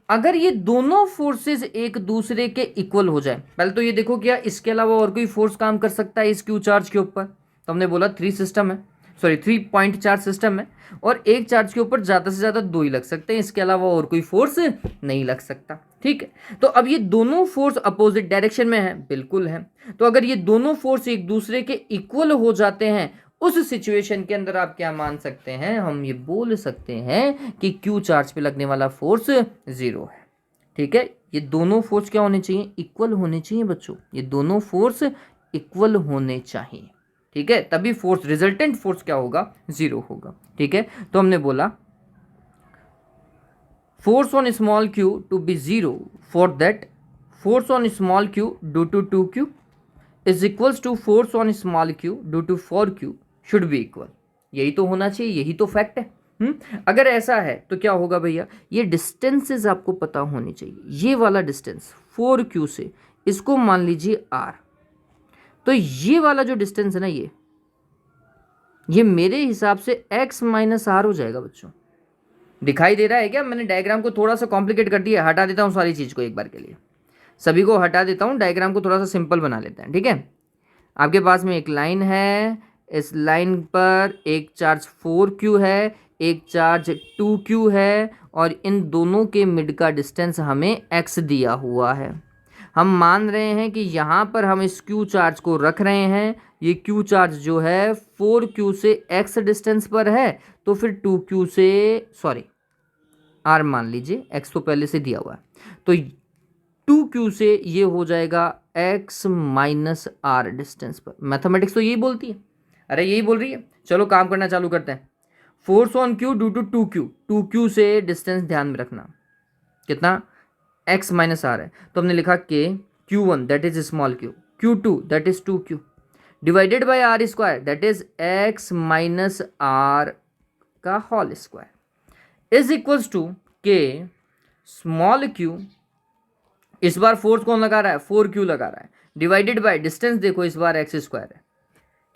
अगर ये दोनों फोर्सेस एक दूसरे के इक्वल हो जाए। पहले तो ये देखो क्या इसके अलावा और कोई फोर्स काम कर सकता है इस q चार्ज के ऊपर, तो हमने बोला 3 पॉइंट चार्ज सिस्टम है, और एक चार्ज के ऊपर ज़्यादा से ज़्यादा 2 ही लग सकते हैं, इसके अलावा और कोई फोर्स नहीं लग सकता, ठीक है। तो अब ये दोनों फोर्स अपोजिट डायरेक्शन में है, बिल्कुल है। तो अगर ये दोनों फोर्स एक दूसरे के इक्वल हो जाते हैं, उस सिचुएशन के अंदर आप क्या मान सकते हैं, हम ये बोल सकते हैं कि क्यू चार्ज पे लगने वाला फोर्स 0 है, ठीक है। ये दोनों फोर्स क्या होने चाहिए, इक्वल होने चाहिए बच्चों, ये दोनों फोर्स इक्वल होने चाहिए, ठीक है। तभी फोर्स, रिजल्टेंट फोर्स क्या होगा, 0 होगा, ठीक है। तो हमने बोला force on small q to be 0, for that force on small q due to 2q is equals to force on small q due to 4q should be equal. यही तो होना चाहिए, यही तो फैक्ट है। अगर ऐसा है तो क्या होगा भैया, ये डिस्टेंसेस आपको पता होनी चाहिए। ये वाला डिस्टेंस 4q से, इसको मान लीजिए r, तो ये वाला जो डिस्टेंस है ना, ये मेरे हिसाब से x माइनस आर हो जाएगा बच्चों। दिखाई दे रहा है क्या, मैंने डायग्राम को थोड़ा सा कॉम्प्लिकेट कर दिया, हटा देता हूँ सारी चीज़ को एक बार के लिए, सभी को हटा देता हूँ, डायग्राम को थोड़ा सा सिंपल बना लेते हैं, ठीक है। आपके पास में एक लाइन है, इस लाइन पर एक चार्ज 4q है, एक चार्ज 2q है, और इन दोनों के मिड का डिस्टेंस हमें x दिया हुआ है। हम मान रहे हैं कि यहाँ पर हम इस q चार्ज को रख रहे हैं। ये q चार्ज जो है 4q से x डिस्टेंस पर है, तो फिर 2q से, सॉरी r मान लीजिए, x तो पहले से दिया हुआ है, तो 2q से ये हो जाएगा x माइनस आर डिस्टेंस पर। मैथमेटिक्स तो यही बोलती है, अरे यही बोल रही है। चलो काम करना चालू करते हैं। Force on q due to 2q, 2q से डिस्टेंस ध्यान में रखना, कितना, x माइनस आर है, तो हमने लिखा k q1 that is small q, q2 that is 2q divided by r square that is x minus are का whole square is equals to k small q, इस बार फोर्स कौन लगा रहा है, 4q लगा रहा है, डिवाइडेड बाय डिस्टेंस देखो इस बार x स्क्वायर है,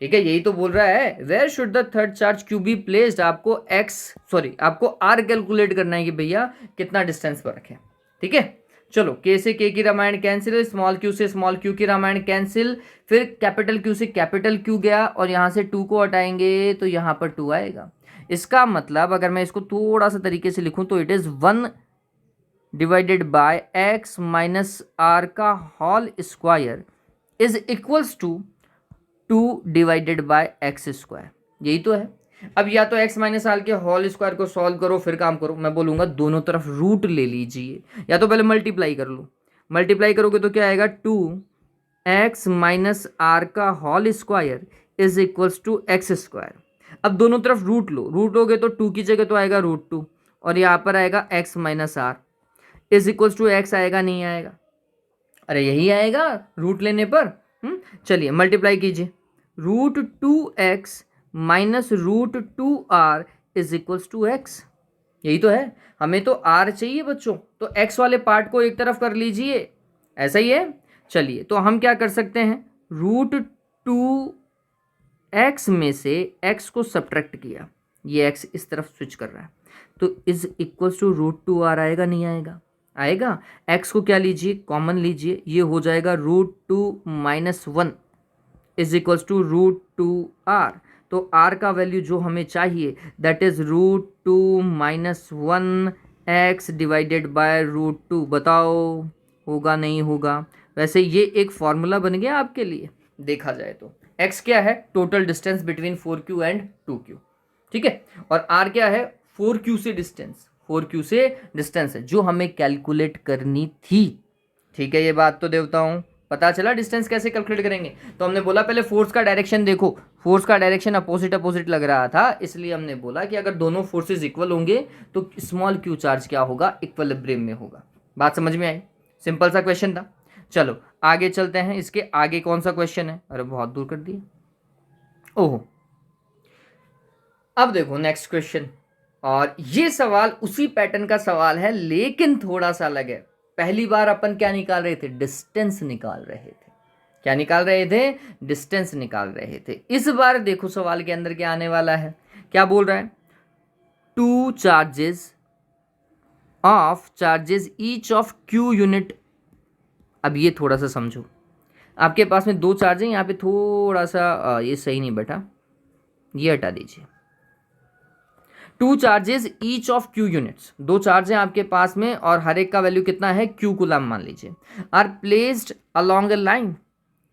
ठीक है। यही तो बोल रहा है, where should the third charge q be placed. आपको r कैलकुलेट करना है कि भैया कितना डिस्टेंस पर रखें, ठीक है। चलो के से के की रामायण कैंसिल, स्मॉल क्यू से स्मॉल क्यू की रामायण कैंसिल, फिर कैपिटल क्यू से कैपिटल क्यू गया और यहाँ से 2 को हटाएंगे तो यहाँ पर 2 आएगा। इसका मतलब अगर मैं इसको थोड़ा सा तरीके से लिखूं तो it is 1 divided by x minus are का whole square is equals to 2 divided by x square. यही तो है। अब या तो एक्स माइनस आर के होल स्क्वायर को सॉल्व करो फिर काम करो। मैं बोलूँगा दोनों तरफ रूट ले लीजिए, या तो पहले मल्टीप्लाई कर लो। मल्टीप्लाई करोगे तो क्या आएगा, 2x माइनस आर का whole square is equals to X square. अब दोनों तरफ रूट लो, रूट लोगे तो 2 की जगह तो आएगा √2 और यहाँ पर आएगा x minus R is equals to X. आएगा नहीं आएगा? अरे यही आएगा रूट लेने पर। चलिए मल्टीप्लाई कीजिए, √2x minus √2r is equals to X. यही तो है। हमें तो r चाहिए बच्चों, तो x वाले पार्ट को एक तरफ कर लीजिए, ऐसा ही है। चलिए तो हम क्या कर सकते हैं, √2x में से x को सब्ट्रैक्ट किया, ये x इस तरफ स्विच कर रहा है तो इज इक्वल्स टू √2r। आएगा नहीं आएगा? आएगा। x को क्या लीजिए, कॉमन लीजिए, ये हो जाएगा √2 minus 1 is equals to √2r। तो r का वैल्यू जो हमें चाहिए that is √2 minus 1x divided by √2। बताओ होगा नहीं होगा? वैसे ये एक फॉर्मूला बन गया आपके लिए देखा जाए तो। x क्या है, total distance between 4q and 2q, ठीक है। और r क्या है, 4q से डिस्टेंस, 4q से डिस्टेंस है जो हमें कैलकुलेट करनी थी, ठीक है। ये बात तो देवताओं पता चला डिस्टेंस कैसे कैलकुलेट करेंगे। तो हमने बोला पहले फोर्स का डायरेक्शन देखो, फोर्स का डायरेक्शन अपोजिट अपोजिट लग रहा था, इसलिए हमने बोला कि अगर दोनों फोर्सेस इक्वल होंगे तो स्मॉल क्यू चार्ज क्या होगा, इक्विलिब्रियम में होगा। बात समझ में आई? सिंपल सा क्वेश्चन था। चलो आगे चलते हैं। इसके आगे कौन सा क्वेश्चन है? अरे बहुत दूर कर दिया, ओहो। अब देखो नेक्स्ट क्वेश्चन, और ये सवाल उसी पैटर्न का सवाल है लेकिन थोड़ा सा अलग है। पहली बार अपन क्या निकाल रहे थे, डिस्टेंस निकाल रहे थे। क्या निकाल रहे थे? डिस्टेंस निकाल रहे थे। इस बार देखो सवाल के अंदर क्या आने वाला है, क्या बोल रहा है, 2 charges of charges each of q unit. अब ये थोड़ा सा समझो, आपके पास में 2 चार्ज हैं, यहाँ पे थोड़ा सा ये सही नहीं बैठा, ये हटा दीजिए। 2 charges each of q units, 2 charge हैं आपके पास में और हर एक का वैल्यू कितना है, q कूलम मान लीजिए, are placed along a line.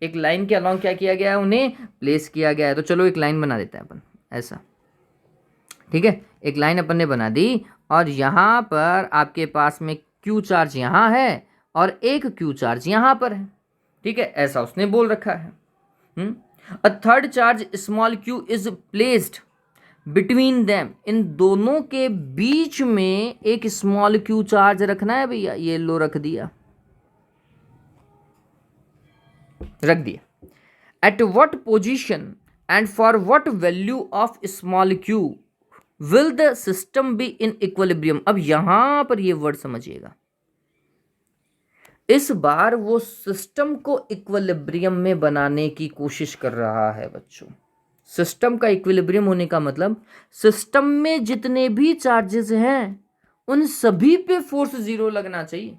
एक लाइन के अलोंग क्या किया गया है, उन्हें प्लेस किया गया है। तो चलो एक लाइन बना देते हैं अपन ऐसा, ठीक है। एक लाइन अपन ने बना दी और यहाँ पर आपके पास में q चार्ज यहाँ है और एक q चार्ज यहाँ पर है, ठीक है, ऐसा उसने बोल रखा है। A third charge small q is placed between them. इन दोनों के बीच में एक स्मॉल क्यू चार्ज रखना है भैया, ये लो रख दिया, रख दिया। At what position and for what value of small Q will the system B in equilibrium. अब यहां पर ये वर्ड समझिएगा, इस बार वो सिस्टम को इक्विलिब्रियम में बनाने की कोशिश कर रहा है बच्चों। सिस्टम का इक्विलिब्रियम होने का मतलब सिस्टम में जितने भी चार्जेस हैं उन सभी पे फोर्स 0 लगना चाहिए।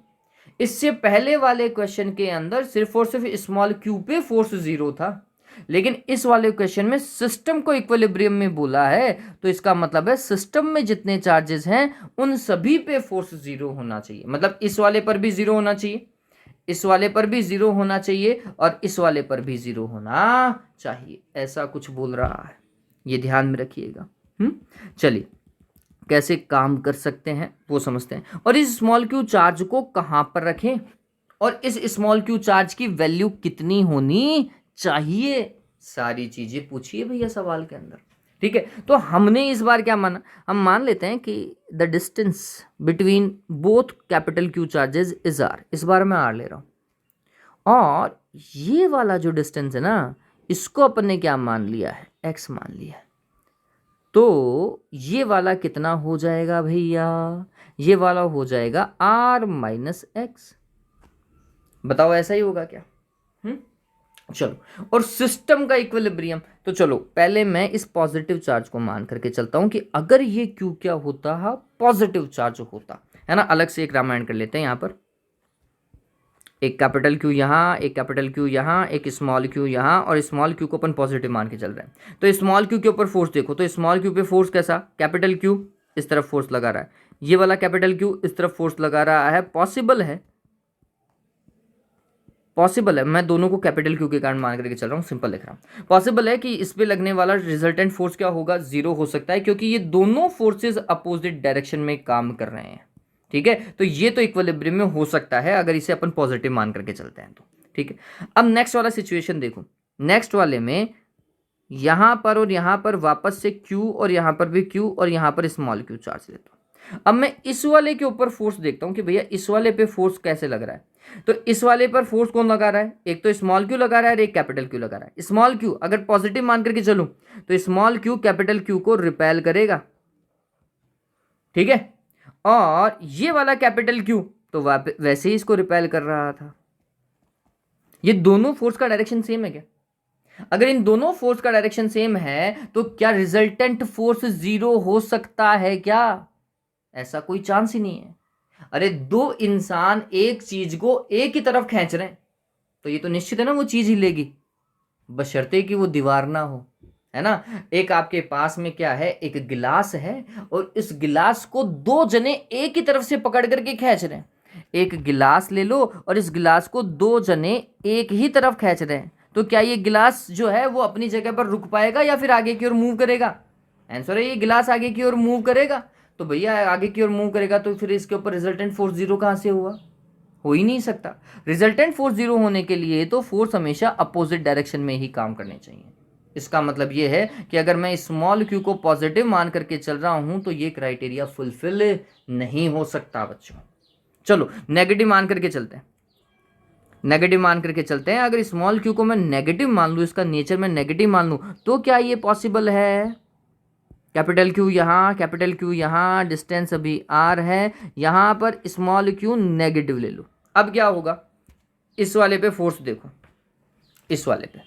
इससे पहले वाले क्वेश्चन के अंदर सिर्फ और सिर्फ स्मॉल क्यू पे फोर्स 0 था, लेकिन इस वाले क्वेश्चन में सिस्टम को इक्विलिब्रियम में बोला है, तो इसका मतलब है सिस्टम में जितने चार्जेस हैं उन सभी पे फोर्स 0 होना चाहिए। मतलब इस वाले पर भी 0 होना चाहिए, इस वाले पर भी 0 होना चाहिए और इस वाले पर भी 0 होना चाहिए, ऐसा कुछ बोल रहा है, ये ध्यान में रखिएगा। चलिए कैसे काम कर सकते हैं वो समझते हैं। और इस स्मॉल क्यू चार्ज को कहाँ पर रखें और इस स्मॉल क्यू चार्ज की वैल्यू कितनी होनी चाहिए, सारी चीजें पूछिए भैया सवाल के अंदर, ठीक है। तो हमने इस बार क्या माना, हम मान लेते हैं कि the distance between both capital Q charges is R. इस बार मैं आर ले रहा हूं और ये वाला जो डिस्टेंस है ना, इसको अपन ने क्या मान लिया है, एक्स मान लिया है। तो ये वाला कितना हो जाएगा भैया, ये वाला हो जाएगा आर माइनस एक्स। बताओ ऐसा ही होगा क्या? चलो, और सिस्टम का इक्विलिब्रियम, तो चलो पहले मैं इस पॉजिटिव चार्ज को मान करके चलता हूं कि अगर ये क्यू क्या होता है, पॉजिटिव चार्ज होता है ना। अलग से एक रामायण कर लेते हैं यहाँ पर, एक कैपिटल क्यू यहाँ, एक कैपिटल क्यू यहाँ, एक स्मॉल क्यू यहाँ, और स्मॉल क्यू को अपन पॉजिटिव मान के चल रहे हैं। तो स्मॉल क्यू के ऊपर फोर्स देखो, तो स्मॉल क्यू पे फोर्स कैसा, कैपिटल क्यू इस तरफ फोर्स लगा रहा है, ये वाला कैपिटल क्यू इस तरफ फोर्स लगा रहा है। पॉसिबल है, पॉसिबल है, मैं दोनों को कैपिटल क्यू के कारण मान करके चल रहा हूँ, सिंपल लिख रहा हूँ। पॉसिबल है कि इस पे लगने वाला रिजल्टेंट फोर्स क्या होगा, जीरो हो सकता है, क्योंकि ये दोनों फोर्सेस अपोजिट डायरेक्शन में काम कर रहे हैं। ठीक है, तो ये तो इक्विलिब्रियम में हो सकता है अगर इसे अपन पॉजिटिव मान करके चलते हैं तो। ठीक है, अब नेक्स्ट वाला सिचुएशन देखो। नेक्स्ट वाले में यहां पर और यहां पर वापस से क्यू, और यहां पर भी क्यू, और यहां पर स्मॉल क्यू चार्ज लेता हूं। अब मैं इस वाले के ऊपर फोर्स देखता हूं कि भैया इस वाले पे फोर्स कैसे लग रहा है। तो इस वाले पर फोर्स कौन लगा रहा है, एक तो स्मॉल क्यू लगा रहा है और एक कैपिटल क्यू लगा रहा है। स्मॉल क्यू अगर पॉजिटिव मान करके चलूं तो स्मॉल क्यू कैपिटल क्यू को रिपेल करेगा। ठीक है, और ये वाला कैपिटल क्यू तो वैसे ही इसको रिपेल कर रहा था। ये दोनों फोर्स का डायरेक्शन सेम है क्या? अगर इन दोनों फोर्स का डायरेक्शन सेम है तो क्या रिजल्टेंट फोर्स जीरो हो सकता है क्या? ऐसा कोई चांस ही नहीं है। अरे दो इंसान एक चीज को एक ही तरफ खींच रहे हैं तो ये तो निश्चित है ना वो चीज हिलेगी, बशर्ते कि वो दीवार ना हो, है ना। एक आपके पास में क्या है, एक गिलास है, और इस गिलास को दो जने एक ही तरफ से पकड़ करके खींच रहे हैं। एक गिलास ले लो और इस गिलास को दो जने एक ही तरफ खींच रहे हैं, तो क्या ये गिलास जो है वो अपनी जगह पर रुक पाएगा या फिर आगे की ओर मूव करेगा? आंसर है ये गिलास आगे की ओर मूव करेगा। तो भैया आगे की ओर मूव करेगा तो फिर इसके ऊपर रिजल्टेंट फोर्स जीरो कहां से हुआ? हो ही नहीं सकता। रिजल्टेंट फोर्स जीरो होने के लिए तो फोर्स हमेशा अपोजिट डायरेक्शन में ही काम करने चाहिए। इसका मतलब ये है कि अगर मैं स्मॉल क्यू को पॉजिटिव मान करके चल रहा हूं तो ये क्राइटेरिया फुलफिल नहीं हो सकता बच्चों। चलो नेगेटिव मान करके चलते हैं, नेगेटिव मान करके चलते हैं। अगर स्मॉल क्यू को मैं नेगेटिव मान लूँ, इसका नेचर मैं नेगेटिव मान लूँ, तो क्या ये पॉसिबल है? कैपिटल क्यू यहाँ, कैपिटल क्यू यहाँ, डिस्टेंस अभी आर है, यहाँ पर स्मॉल क्यू नेगेटिव ले लो। अब क्या होगा, इस वाले पे फोर्स देखो, इस वाले पे।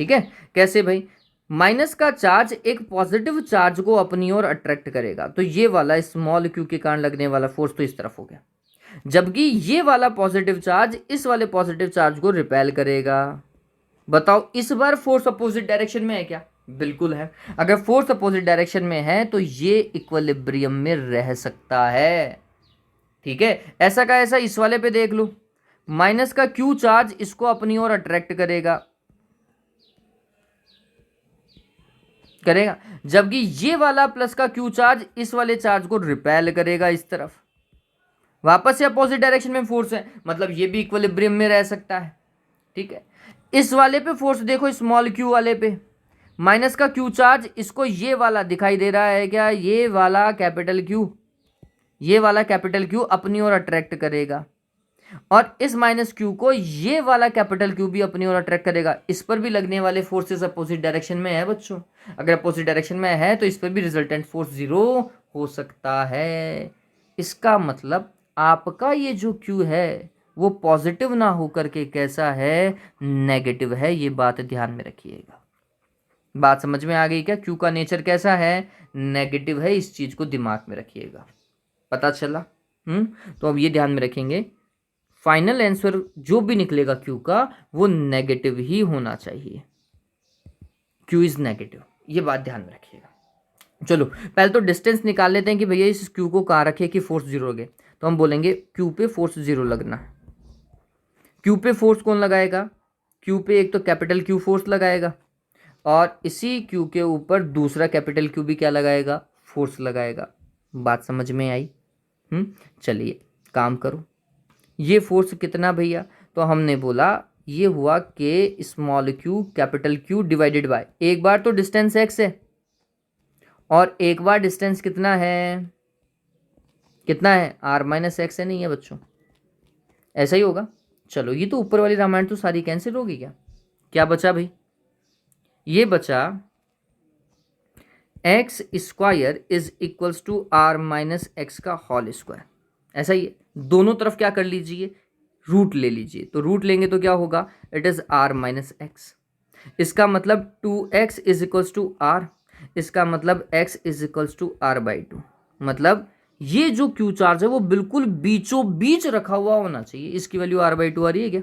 ठीक है, कैसे भाई? माइनस का चार्ज एक पॉजिटिव चार्ज को अपनी ओर अट्रैक्ट करेगा, तो ये वाला स्मॉल क्यू के कारण लगने वाला फोर्स तो इस तरफ हो गया, जबकि ये वाला पॉजिटिव चार्ज इस वाले पॉजिटिव चार्ज को रिपेल करेगा। बताओ इस बार फोर्स अपोजिट डायरेक्शन में है क्या? बिल्कुल है। अगर फोर्स अपोजिट डायरेक्शन में है तो ये इक्विलिब्रियम में रह सकता है। ठीक है, ऐसा का ऐसा इस वाले पे देख लो, माइनस का क्यू चार्ज इसको अपनी ओर अट्रैक्ट करेगा, जबकि ये वाला प्लस का क्यू चार्ज इस वाले चार्ज को रिपेल करेगा इस तरफ। वापस से अपोजिट डायरेक्शन में फोर्स है, मतलब ये भी इक्विलिब्रियम में रह सकता है। ठीक है, इस वाले पे फोर्स देखो, स्मॉल क्यू वाले पे माइनस का क्यू चार्ज इसको ये वाला दिखाई दे रहा है क्या, ये वाला कैपिटल क्यू, ये वाला कैपिटल क्यू अपनी ओर अट्रैक्ट करेगा, और इस माइनस क्यू को ये वाला कैपिटल क्यू भी अपनी ओर अट्रैक्ट करेगा। इस पर भी लगने वाले फोर्सेस अपोजिट डायरेक्शन में है बच्चों। अगर अपोजिट डायरेक्शन में है तो इस पर भी रिजल्टेंट फोर्स जीरो हो सकता है। इसका मतलब आपका ये जो क्यू है वो पॉजिटिव ना होकर के कैसा है, नेगेटिव है। ये बात ध्यान में रखिएगा। बात समझ में आ गई क्या? क्यू का नेचर कैसा है, नेगेटिव है। इस चीज को दिमाग में रखिएगा। पता चला? तो अब ये ध्यान में रखेंगे, फाइनल आंसर जो भी निकलेगा क्यू का वो नेगेटिव ही होना चाहिए। क्यू इज नेगेटिव, ये बात ध्यान में रखिएगा। चलो पहले तो डिस्टेंस निकाल लेते हैं कि भैया इस क्यू को कहाँ रखे कि फोर्स जीरो लगे। तो हम बोलेंगे क्यू पे फोर्स जीरो लगना है। क्यू पे फोर्स कौन लगाएगा? क्यू पे एक तो कैपिटल क्यू फोर्स लगाएगा, और इसी क्यू के ऊपर दूसरा कैपिटल क्यू भी क्या लगाएगा, फोर्स लगाएगा। बात समझ में आई? चलिए काम करो। ये फोर्स कितना भैया? तो हमने बोला ये हुआ के small Q capital Q divided by, एक बार तो डिस्टेंस एक्स है और एक बार डिस्टेंस कितना है, कितना है, आर माइनस एक्स है। नहीं है बच्चों, ऐसा ही होगा। चलो ये तो ऊपर वाली रामायण तो सारी कैंसिल होगी। क्या क्या बचा भाई? ये बचा X square is equals to R minus x का होल स्क्वायर। ऐसा ही है, दोनों तरफ क्या कर लीजिए, रूट ले लीजिए। तो रूट लेंगे तो क्या होगा, it is R minus x. इसका मतलब 2x is equals to are, इसका मतलब x is equals to R by 2। मतलब ये जो क्यू चार्ज है वो बिल्कुल बीचों बीच रखा हुआ होना चाहिए। इसकी वैल्यू r/2 आ रही है क्या?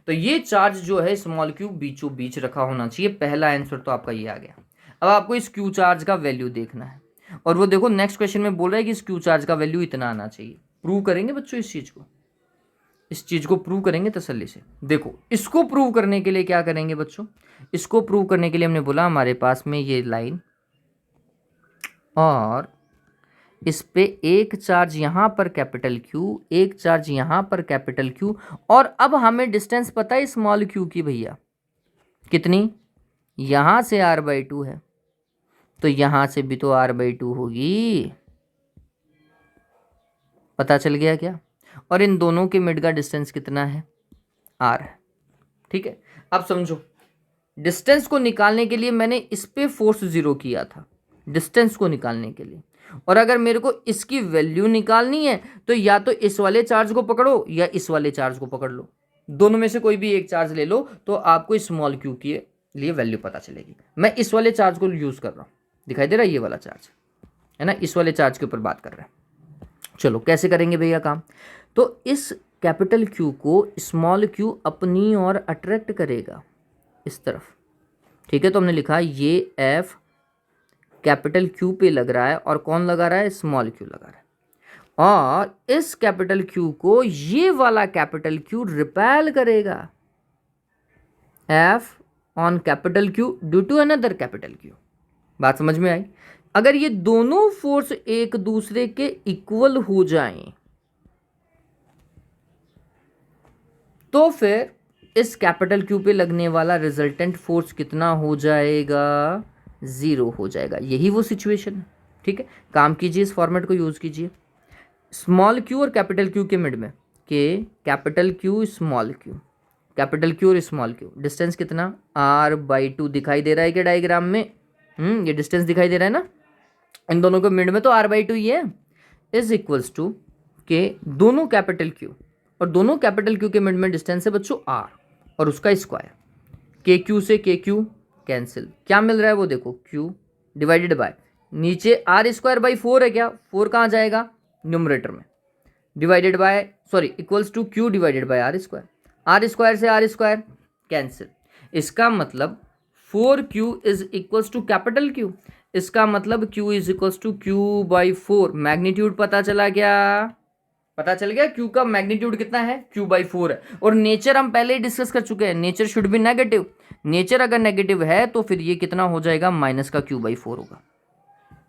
तो ये चार्ज जो है स्मॉल क्यू बीचों बीच रखा होना चाहिए। पहला आंसर तो आपका ये आ गया। अब आपको इस क्यू चार्ज का वैल्यू देखना है, और वो देखो नेक्स्ट क्वेश्चन में बोल रहा है कि इस क्यू चार्ज का वैल्यू इतना आना चाहिए। प्रूव करेंगे बच्चों इस चीज को प्रूव करेंगे तसल्ली से। देखो इसको प्रूव करने के लिए क्या करेंगे बच्चों, इसको प्रूव करने के लिए हमने बोला हमारे पास में ये लाइन और इस पे एक चार्ज यहां पर कैपिटल क्यू, एक चार्ज यहां पर कैपिटल क्यू, और अब हमें डिस्टेंस पता है स्मॉल क्यू की भैया कितनी, यहां से r/2 है तो यहां से भी तो r/2 होगी। पता चल गया क्या? और इन दोनों के मिड का डिस्टेंस कितना है? r है। ठीक है, अब समझो डिस्टेंस को निकालने के लिए मैंने इस पे फोर्स 0 किया था, डिस्टेंस को निकालने के लिए, और अगर मेरे को इसकी वैल्यू निकालनी है तो या तो इस वाले चार्ज को पकड़ो या इस वाले चार्ज को पकड़ लो, दोनों में से कोई भी एक चार्ज ले लो तो आपको स्मॉल क्यू के लिए वैल्यू पता चलेगी। मैं इस वाले चार्ज को यूज कर रहा हूं, दिखाई दे रहा है ये वाला चार्ज है ना, इस वाले चार्ज के ऊपर बात कर रहे हैं। चलो कैसे करेंगे भैया काम, तो इस कैपिटल क्यू को स्मॉल क्यू अपनी ओर अट्रैक्ट करेगा इस तरफ। ठीक है, तो हमने लिखा ये एफ कैपिटल क्यू पे लग रहा है और कौन लगा रहा है? स्मॉल क्यू लगा रहा है, और इस कैपिटल क्यू को ये वाला कैपिटल क्यू रिपेल करेगा, F on capital Q due to another capital Q. बात समझ में आई? अगर ये दोनों फोर्स एक दूसरे के इक्वल हो जाएं तो फिर इस कैपिटल क्यू पे लगने वाला रिजल्टेंट फोर्स कितना हो जाएगा? 0 हो जाएगा। यही वो सिचुएशन है। ठीक है, काम कीजिए, इस फॉर्मेट को यूज कीजिए। स्मॉल क्यू और कैपिटल क्यू के मिड में के capital Q small Q, capital Q और स्मॉल क्यू, डिस्टेंस कितना? r/2 दिखाई दे रहा है क्या डायग्राम में? ये डिस्टेंस दिखाई दे रहा है ना, इन दोनों के मिड में तो r/2 ही है, इज इक्वल्स टू के दोनों कैपिटल क्यू और दोनों कैपिटल क्यू के मिड में डिस्टेंस है बच्चों r और उसका स्क्वायर, के क्यू से के क्यू कैंसिल, क्या मिल रहा है वो देखो, q डिवाइडेड बाय नीचे r²/4 है क्या, 4 कहाँ जाएगा? न्यूमरेटर में, divided by sorry equals to q divided by r², r² से r² कैंसिल। इसका मतलब 4q is equals to capital Q, इसका मतलब q is equals to q/4। Magnitude पता चला क्या? पता चल गया q का मैग्नीट्यूड कितना है? q/4 है। और नेचर हम पहले ही डिस्कस कर चुके हैं, nature should be negative. Nature अगर नेगेटिव है तो फिर ये कितना हो जाएगा? माइनस का q/4 होगा।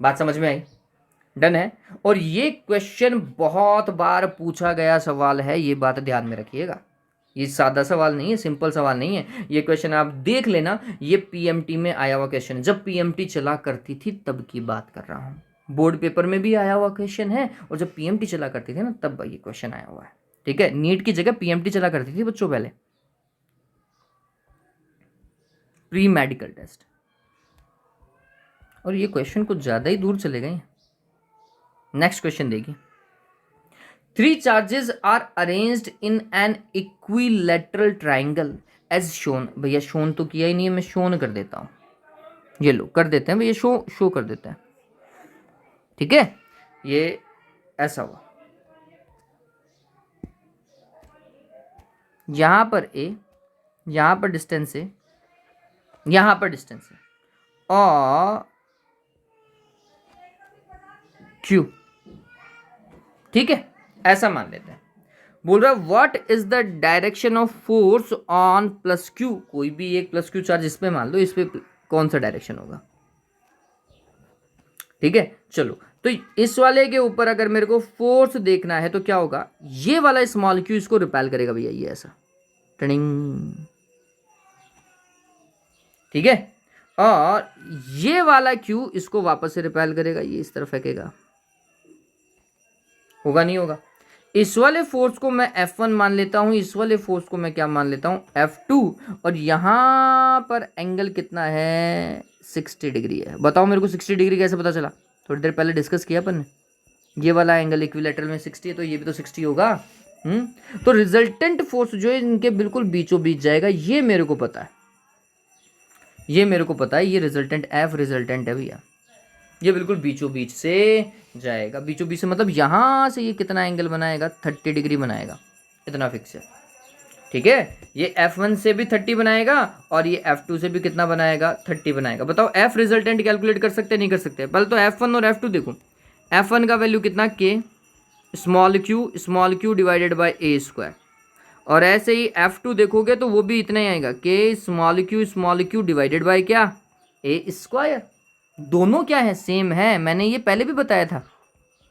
बात समझ में आई? डन है। और ये क्वेश्चन बहुत बार पूछा गया सवाल है, ये बात ध्यान में रखिएगा। ये सादा सवाल नहीं है, सिंपल सवाल नहीं है। ये क्वेश्चन आप देख लेना, ये पीएमटी में आया हुआ क्वेश्चन, जब पीएमटी चला करती थी तब की बात कर रहा हूँ। बोर्ड पेपर में भी आया हुआ क्वेश्चन है, और जब पीएमटी चला करती थी ना तब ये क्वेश्चन आया हुआ है। ठीक है, नीट की जगह पीएमटी चला करती थी बच्चों पहले, प्री मेडिकल टेस्ट। और ये क्वेश्चन कुछ ज्यादा ही दूर चले गए। नेक्स्ट क्वेश्चन देखिए, 3 charges are arranged in an equilateral triangle as shown। भैया शोन तो किया ही नहीं है, मैं शोन कर देता हूं, ये लो कर देते हैं भैया, शो कर देते हैं। ठीक है, ये ऐसा हुआ, यहां पर a, यहां पर डिस्टेंस है, यहां पर डिस्टेंस है और q। ठीक है, ऐसा मान लेते हैं। बोल रहा है what is the direction of force on plus Q, कोई भी एक प्लस क्यू चार्ज इस पे मान लो, इस पे कौन सा डायरेक्शन होगा? ठीक है, चलो तो इस वाले के ऊपर अगर मेरे को फोर्स देखना है तो क्या होगा? ये वाला स्मॉल क्यू इसको रिपेल करेगा भैया, ये ऐसा टनिंग। ठीक है, और ये वाला क्यू इसको वापस से रिपेल करेगा, ये इस तरफ फेंकेगा। होगा नहीं होगा? इस वाले फोर्स को मैं F1 मान लेता हूं, इस वाले फोर्स को मैं क्या मान लेता हूं? F2। और यहां पर एंगल कितना है? 60 डिग्री है। बताओ मेरे को 60 डिग्री कैसे पता चला? थोड़ी देर पहले डिस्कस किया अपन ने। ये वाला एंगल इक्विलैटरल में 60 है तो ये भी तो 60 होगा। तो रिजल्टेंट फोर्स जो है इनके बिल्कुल बीचों बीच जाएगा, ये मेरे को पता है, ये मेरे को पता है। ये रिजल्टेंट F रिजल्टेंट है भैया, ये बिल्कुल बीचों बीच से जाएगा। बीचों बीच से मतलब यहाँ से ये कितना एंगल बनाएगा, 30 डिग्री बनाएगा, इतना फिक्स है। ठीक है, ये F1 से भी 30 बनाएगा और ये F2 से भी कितना बनाएगा, 30 बनाएगा। बताओ F रिजल्टेंट कैलकुलेट कर सकते नहीं कर सकते? पहले तो F1 और F2 देखो। F1 का वैल्यू कितना, K small Q divided by A square, और ऐसे ही F2 देखोगे तो वो भी इतना ही आएगा, K small Q divided by क्या, ए स्क्वायर। दोनों क्या है, सेम है। मैंने ये पहले भी बताया था,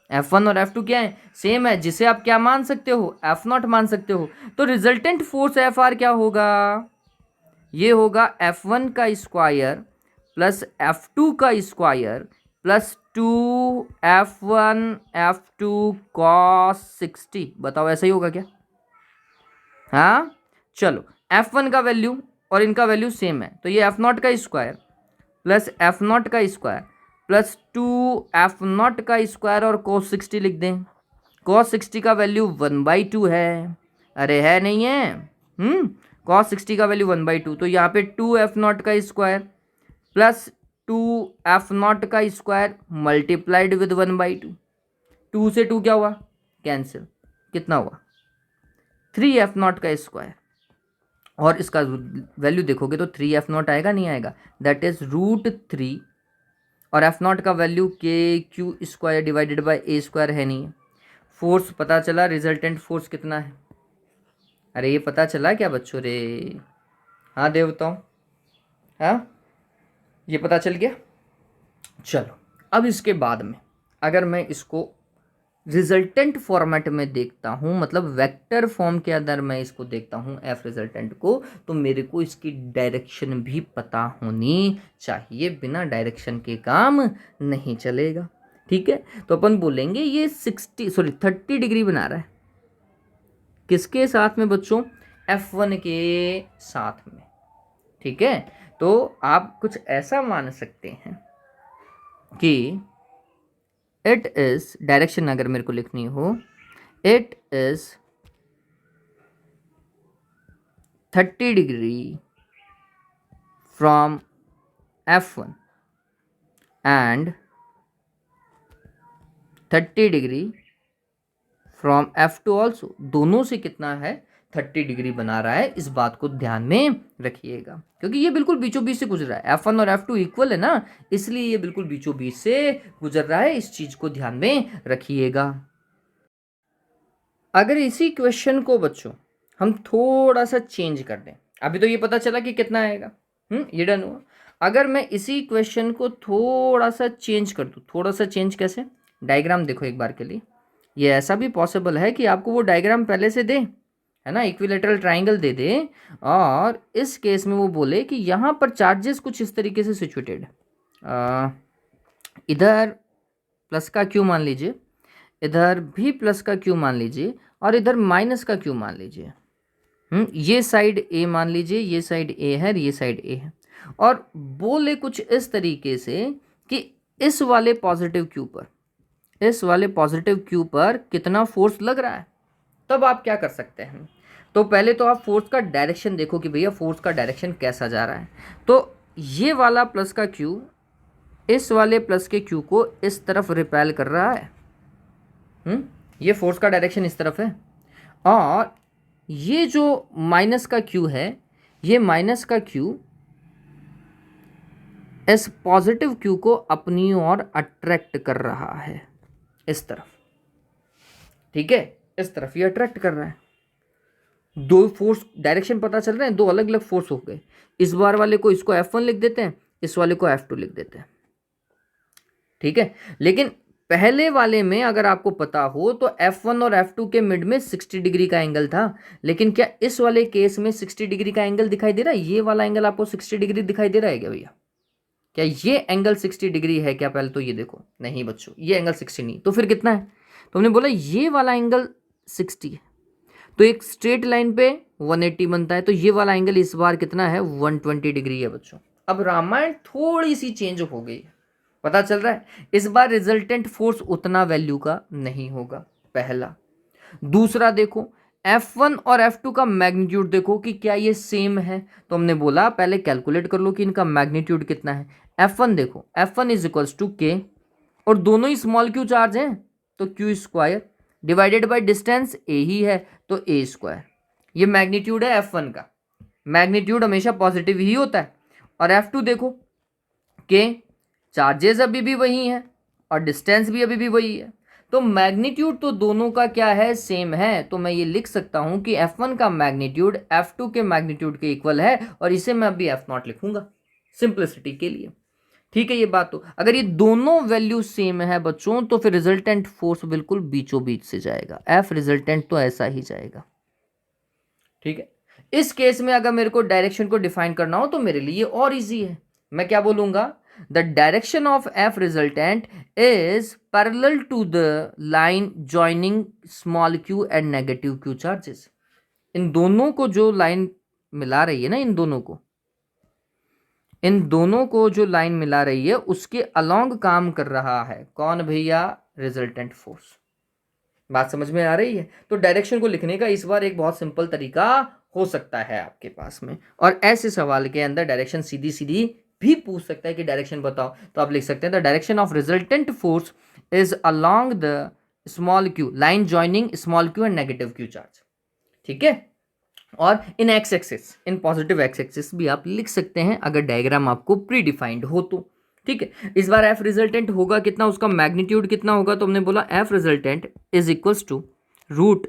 F1 और F2 क्या है, सेम है, जिसे आप क्या मान सकते हो, F0 मान सकते हो। तो रिजल्टेंट फोर्स Fr क्या होगा, ये होगा F1 का स्क्वायर प्लस F2 का square plus 2F1 F2 cos 60। बताओ ऐसा ही होगा क्या? हाँ चलो, F1 का वैल्यू और इनका वैल्यू सेम है, तो ये F0 का स्क्वायर प्लस F0 का स्क्वायर प्लस 2F0 का स्क्वायर और cos 60 लिख दें। cos 60 का वैल्यू 1/2 है, अरे है नहीं है, cos 60 का वैल्यू 1/2, तो यहाँ पे 2F0 का स्क्वायर प्लस 2F0 का स्क्वायर मल्टीप्लाइड विद 1/2। 2 से 2 क्या हुआ, कैंसिल, कितना हुआ, 3F0 का स्क्वायर, और इसका वैल्यू देखोगे तो 3F0 आएगा नहीं आएगा, दैट इज √3, और F0 का value KQ square divided by A square है नहीं। फोर्स पता चला, रिजल्टेंट फोर्स कितना है, अरे ये पता चला क्या बच्चों रे? हाँ देवताओं, हाँ ये पता चल गया। चलो अब इसके बाद में अगर मैं इसको रिजल्टेंट फॉर्मेट में देखता हूँ, मतलब वेक्टर फॉर्म के अंदर मैं इसको देखता हूँ एफ रिजल्टेंट को, तो मेरे को इसकी डायरेक्शन भी पता होनी चाहिए, बिना डायरेक्शन के काम नहीं चलेगा। ठीक है, तो अपन बोलेंगे ये 30 डिग्री बना रहा है, किसके साथ में बच्चों, F1 के साथ में। ठीक है, तो आप कुछ ऐसा मान सकते हैं कि इट इज, डायरेक्शन अगर मेरे को लिखनी हो, it is 30 degree from F1 and 30 degree from F2 also, दोनों से कितना है, 30 डिग्री बना रहा है। इस बात को ध्यान में रखिएगा, क्योंकि ये बिल्कुल बीचों बीच से गुजर रहा है, F1 और F2 इक्वल है ना, इसलिए ये बिल्कुल बीचों बीच से गुजर रहा है, इस चीज को ध्यान में रखिएगा। अगर इसी क्वेश्चन को बच्चों हम थोड़ा सा चेंज कर दें, अभी तो ये पता चला कि कितना आएगा, ये डन हुआ। अगर मैं इसी क्वेश्चन को थोड़ा सा चेंज कर दूँ, थोड़ा सा चेंज कैसे, डायग्राम देखो एक बार के लिए, ये ऐसा भी पॉसिबल है कि आपको वो डायग्राम पहले से दे, है ना, इक्विलेटरल ट्राइंगल दे दे, और इस केस में वो बोले कि यहाँ पर चार्जेस कुछ इस तरीके से सिचुएटेड, इधर प्लस का क्यू मान लीजिए, इधर भी प्लस का क्यू मान लीजिए, और इधर माइनस का क्यू मान लीजिए। ये साइड ए मान लीजिए, ये साइड ए है, ये साइड ए है, और बोले कुछ इस तरीके से कि इस वाले पॉजिटिव क्यू पर, इस वाले पॉजिटिव क्यू पर कितना फोर्स लग रहा है। तब आप क्या कर सकते हैं, तो पहले तो आप फोर्स का डायरेक्शन देखो कि भैया फोर्स का डायरेक्शन कैसा जा रहा है। तो ये वाला प्लस का क्यू इस वाले प्लस के क्यू को इस तरफ रिपेल कर रहा है, ये फोर्स का डायरेक्शन इस तरफ है, और ये जो माइनस का क्यू है, ये माइनस का क्यू इस पॉजिटिव क्यू को अपनी ओर अट्रैक्ट कर रहा है, इस तरफ। ठीक है, इस तरफ ये अट्रैक्ट कर रहा है। दो फोर्स डायरेक्शन पता चल रहे हैं, दो अलग अलग फोर्स हो गए। इस बार वाले को इसको F1 लिख देते हैं, इस वाले को F2 लिख देते हैं। ठीक है, लेकिन पहले वाले में अगर आपको पता हो तो F1 और F2 के मिड में 60 डिग्री का एंगल था, लेकिन क्या इस वाले केस में 60 डिग्री का एंगल दिखाई दे रहा है? ये वाला एंगल आपको 60 डिग्री दिखाई दे रहा है क्या भैया? क्या ये एंगल 60 डिग्री है क्या? पहले तो ये देखो, नहीं बच्चों, ये एंगल 60 नहीं, तो फिर कितना है? तो हमने बोला ये वाला एंगल 60 है, तो एक स्ट्रेट लाइन पे 180 बनता है, तो ये वाला एंगल इस बार कितना है? 120 डिग्री है बच्चों। अब रामायण थोड़ी सी चेंज हो गई है, पता चल रहा है, इस बार रिजल्टेंट फोर्स उतना वैल्यू का नहीं होगा, पहला। दूसरा देखो, F1 और F2 का मैग्नीट्यूड देखो कि क्या ये सेम है, तो हमने बोला पहले कैलकुलेट कर लो कि इनका मैग्नीट्यूड कितना है। F1 देखो, F1 is equals to K और दोनों ही स्मॉल क्यू चार्ज हैं, तो q square divided by distance a ही है तो ए स्क्वायर। ये मैग्नीट्यूड है F1 का। मैग्नीट्यूड हमेशा पॉजिटिव ही होता है। और F2 देखो कि चार्जेस अभी भी वही हैं और डिस्टेंस भी अभी भी वही है, तो मैग्नीट्यूड तो दोनों का क्या है, सेम है। तो मैं ये लिख सकता हूं कि F1 का मैग्नीट्यूड F2 के मैग्नीट्यूड के इक्वल है, और इसे मैं अभी F0 लिखूंगा सिंपलिसिटी के लिए। ठीक है, ये बात। तो अगर ये दोनों वैल्यू सेम है बच्चों, तो फिर रिजल्टेंट फोर्स बिल्कुल बीचों बीच से जाएगा, F रिजल्टेंट तो ऐसा ही जाएगा। ठीक है, इस केस में अगर मेरे को डायरेक्शन को डिफाइन करना हो तो मेरे लिए और इजी है। मैं क्या बोलूंगा, the direction of F resultant is parallel to the line joining small q and negative q charges. इन दोनों को जो लाइन मिला रही है ना, इन दोनों को जो लाइन मिला रही है उसके अलोंग काम कर रहा है कौन भैया, रिजल्टेंट फोर्स। बात समझ में आ रही है। तो डायरेक्शन को लिखने का इस बार एक बहुत सिंपल तरीका हो सकता है आपके पास में, और ऐसे सवाल के अंदर डायरेक्शन सीधी सीधी भी पूछ सकता है कि डायरेक्शन बताओ, तो आप लिख सकते हैं the direction of resultant force is along the small q line joining small q and negative Q charge. ठीक है, और in x axis, in positive x axis भी आप लिख सकते हैं अगर डायग्राम आपको प्री डिफाइंड हो तो। ठीक है, इस बार F रिजल्टेंट होगा कितना, उसका मैग्नीट्यूड कितना होगा, तो हमने बोला F resultant is equals to root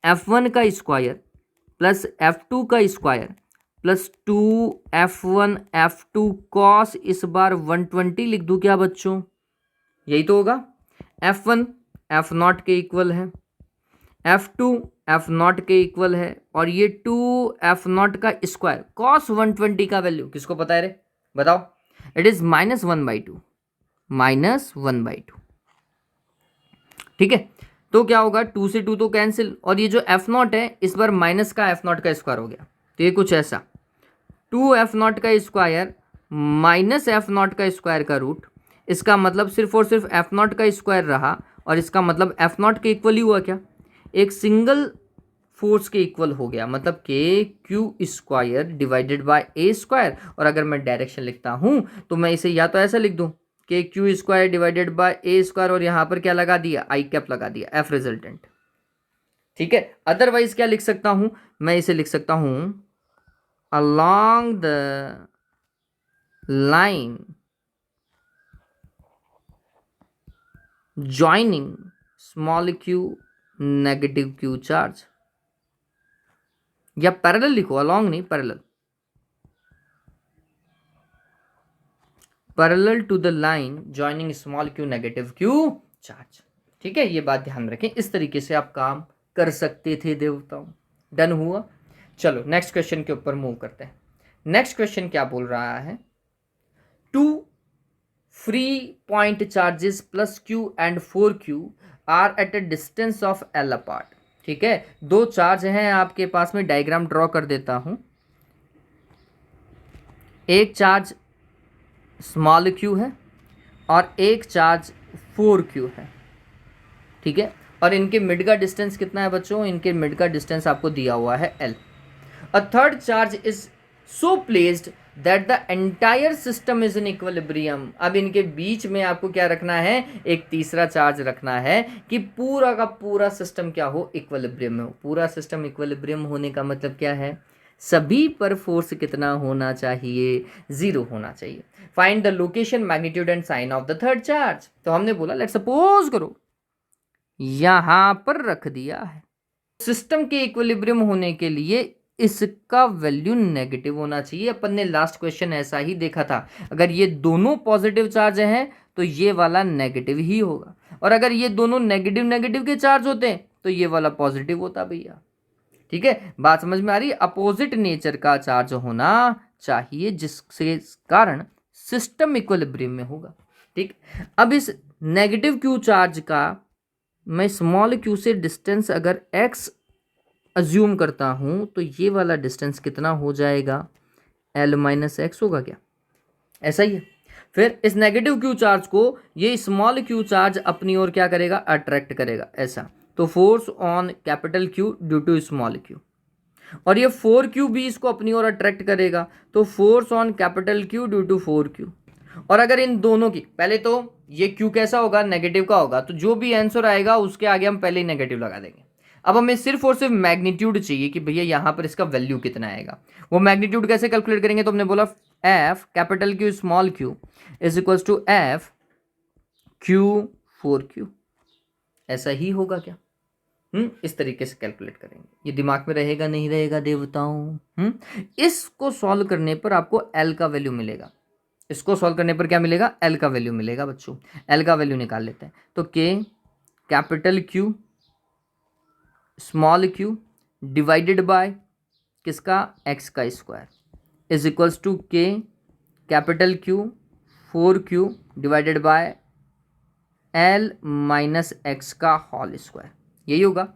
F1 का स्क्वायर प्लस F2 का square plus 2F1 F2 cos, इस बार 120 लिख दूं क्या बच्चों, यही तो होगा। F1 F0 के इक्वल है, F2 F0 के इक्वल है, और ये 2F0 का स्क्वायर कॉस 120 का वैल्यू किसको पता है रे, बताओ। It is -1/2, -1/2। ठीक है, तो क्या होगा, 2 से 2 तो कैंसिल, और ये जो F0 है इस बार माइनस का F0 का स्क्वायर हो गया, तो ये कुछ ऐसा 2F0 का स्क्वायर माइनस F0 का स्क्वायर का रूट। इसका मतलब सिर्फ और सिर्फ F0 का स्क्वायर रहा, और इसका मतलब F0 के इक्वल ही हुआ क्या, एक सिंगल फोर्स के इक्वल हो गया, मतलब के क्यू स्क्वायर डिवाइडेड बाय ए स्क्वायर। और अगर मैं डायरेक्शन लिखता हूं तो मैं इसे या तो ऐसा लिख दूं के क्यू स्क्वायर डिवाइडेड बाय ए स्क्वायर, और यहां पर क्या लगा दिया, आई कैप लगा दिया, एफ रिजल्टेंट। ठीक है, अदरवाइज क्या लिख सकता हूं, मैं इसे लिख सकता हूं along the line joining small Q negative Q charge, या पैरेलल लिखो, अलोंग नहीं, parallel to the line joining small Q negative Q charge. ठीक है, ये बात ध्यान रखें, इस तरीके से आप काम कर सकते थे देवताओं। डन हुआ, चलो नेक्स्ट क्वेश्चन के ऊपर मूव करते हैं। नेक्स्ट क्वेश्चन क्या बोल रहा है, 2 free point charges plus Q and 4q are at a distance of L apart. ठीक है, दो चार्ज हैं आपके पास में, डायग्राम ड्रॉ कर देता हूं। एक चार्ज स्मॉल q है और एक चार्ज 4q है। ठीक है, और इनके मिड का डिस्टेंस कितना है बच्चों, इनके मिड का डिस्टेंस आपको दिया हुआ है L। A third charge is so placed that the entire system is in equilibrium. अब इनके बीच में आपको क्या रखना है, एक तीसरा चार्ज रखना है कि पूरा का पूरा सिस्टम क्या हो, इक्विलिब्रियम में हो। पूरा सिस्टम इक्विलिब्रियम होने का मतलब क्या है, सभी पर फोर्स कितना होना चाहिए, 0 होना चाहिए। Find the location magnitude and sign of the third charge. तो हमने बोला लेट्स सपोज करो यहां पर रख दिया है, सिस्टम के इक्विलिब्रियम होने के लिए इसका वैल्यू नेगेटिव होना चाहिए। अपन ने लास्ट क्वेश्चन ऐसा ही देखा था, अगर ये दोनों पॉजिटिव चार्ज हैं तो ये वाला नेगेटिव ही होगा, और अगर ये दोनों नेगेटिव नेगेटिव के चार्ज होते हैं तो ये वाला पॉजिटिव होता भैया। ठीक है, बात समझ में आ रही है, अपोजिट नेचर का चार्ज होना चाहिए जिसके कारण सिस्टम इक्विलिब्रियम में होगा। ठीक, अब इस नेगेटिव क्यू चार्ज का मैं स्मॉल क्यू से डिस्टेंस अगर x अज्यूम करता हूं तो ये वाला डिस्टेंस कितना हो जाएगा, L - x होगा क्या, ऐसा ही है। फिर इस नेगेटिव क्यू चार्ज को ये स्मॉल क्यू चार्ज अपनी ओर क्या करेगा, अट्रैक्ट करेगा, ऐसा। तो force on capital Q due to small Q, और ये 4q भी इसको अपनी ओर अट्रैक्ट करेगा, तो force on capital Q due to 4q। और अगर इन दोनों की, पहले तो ये Q कैसा होगा, नेगेटिव का होगा, तो जो भी आंसर आएगा उसके आगे हम पहले ही नेगेटिव लगा देंगे। अब हमें सिर्फ और सिर्फ मैग्नीट्यूड चाहिए कि भैया यहाँ पर इसका वैल्यू कितना आएगा। वो मैग्नीट्यूड कैसे कैलकुलेट करेंगे, तो हमने बोला F capital Q small q is equals to F Q 4Q। ऐसा ही होगा क्या? इस तरीके से कैलकुलेट करेंगे। ये दिमाग में रहेगा नहीं रहेगा देवताओं? इसको सॉल्व करने पर आपको L का वैल्यू मिलेगा। इसको सॉल्व करने पर क्या मिलेगा, L का वैल्यू मिलेगा बच्चों। L का वैल्यू निकाल लेते हैं। तो K capital Q small q divided by किसका, x का square is equals to K capital Q 4Q divided by L minus x का होल स्क्वायर। यही होगा।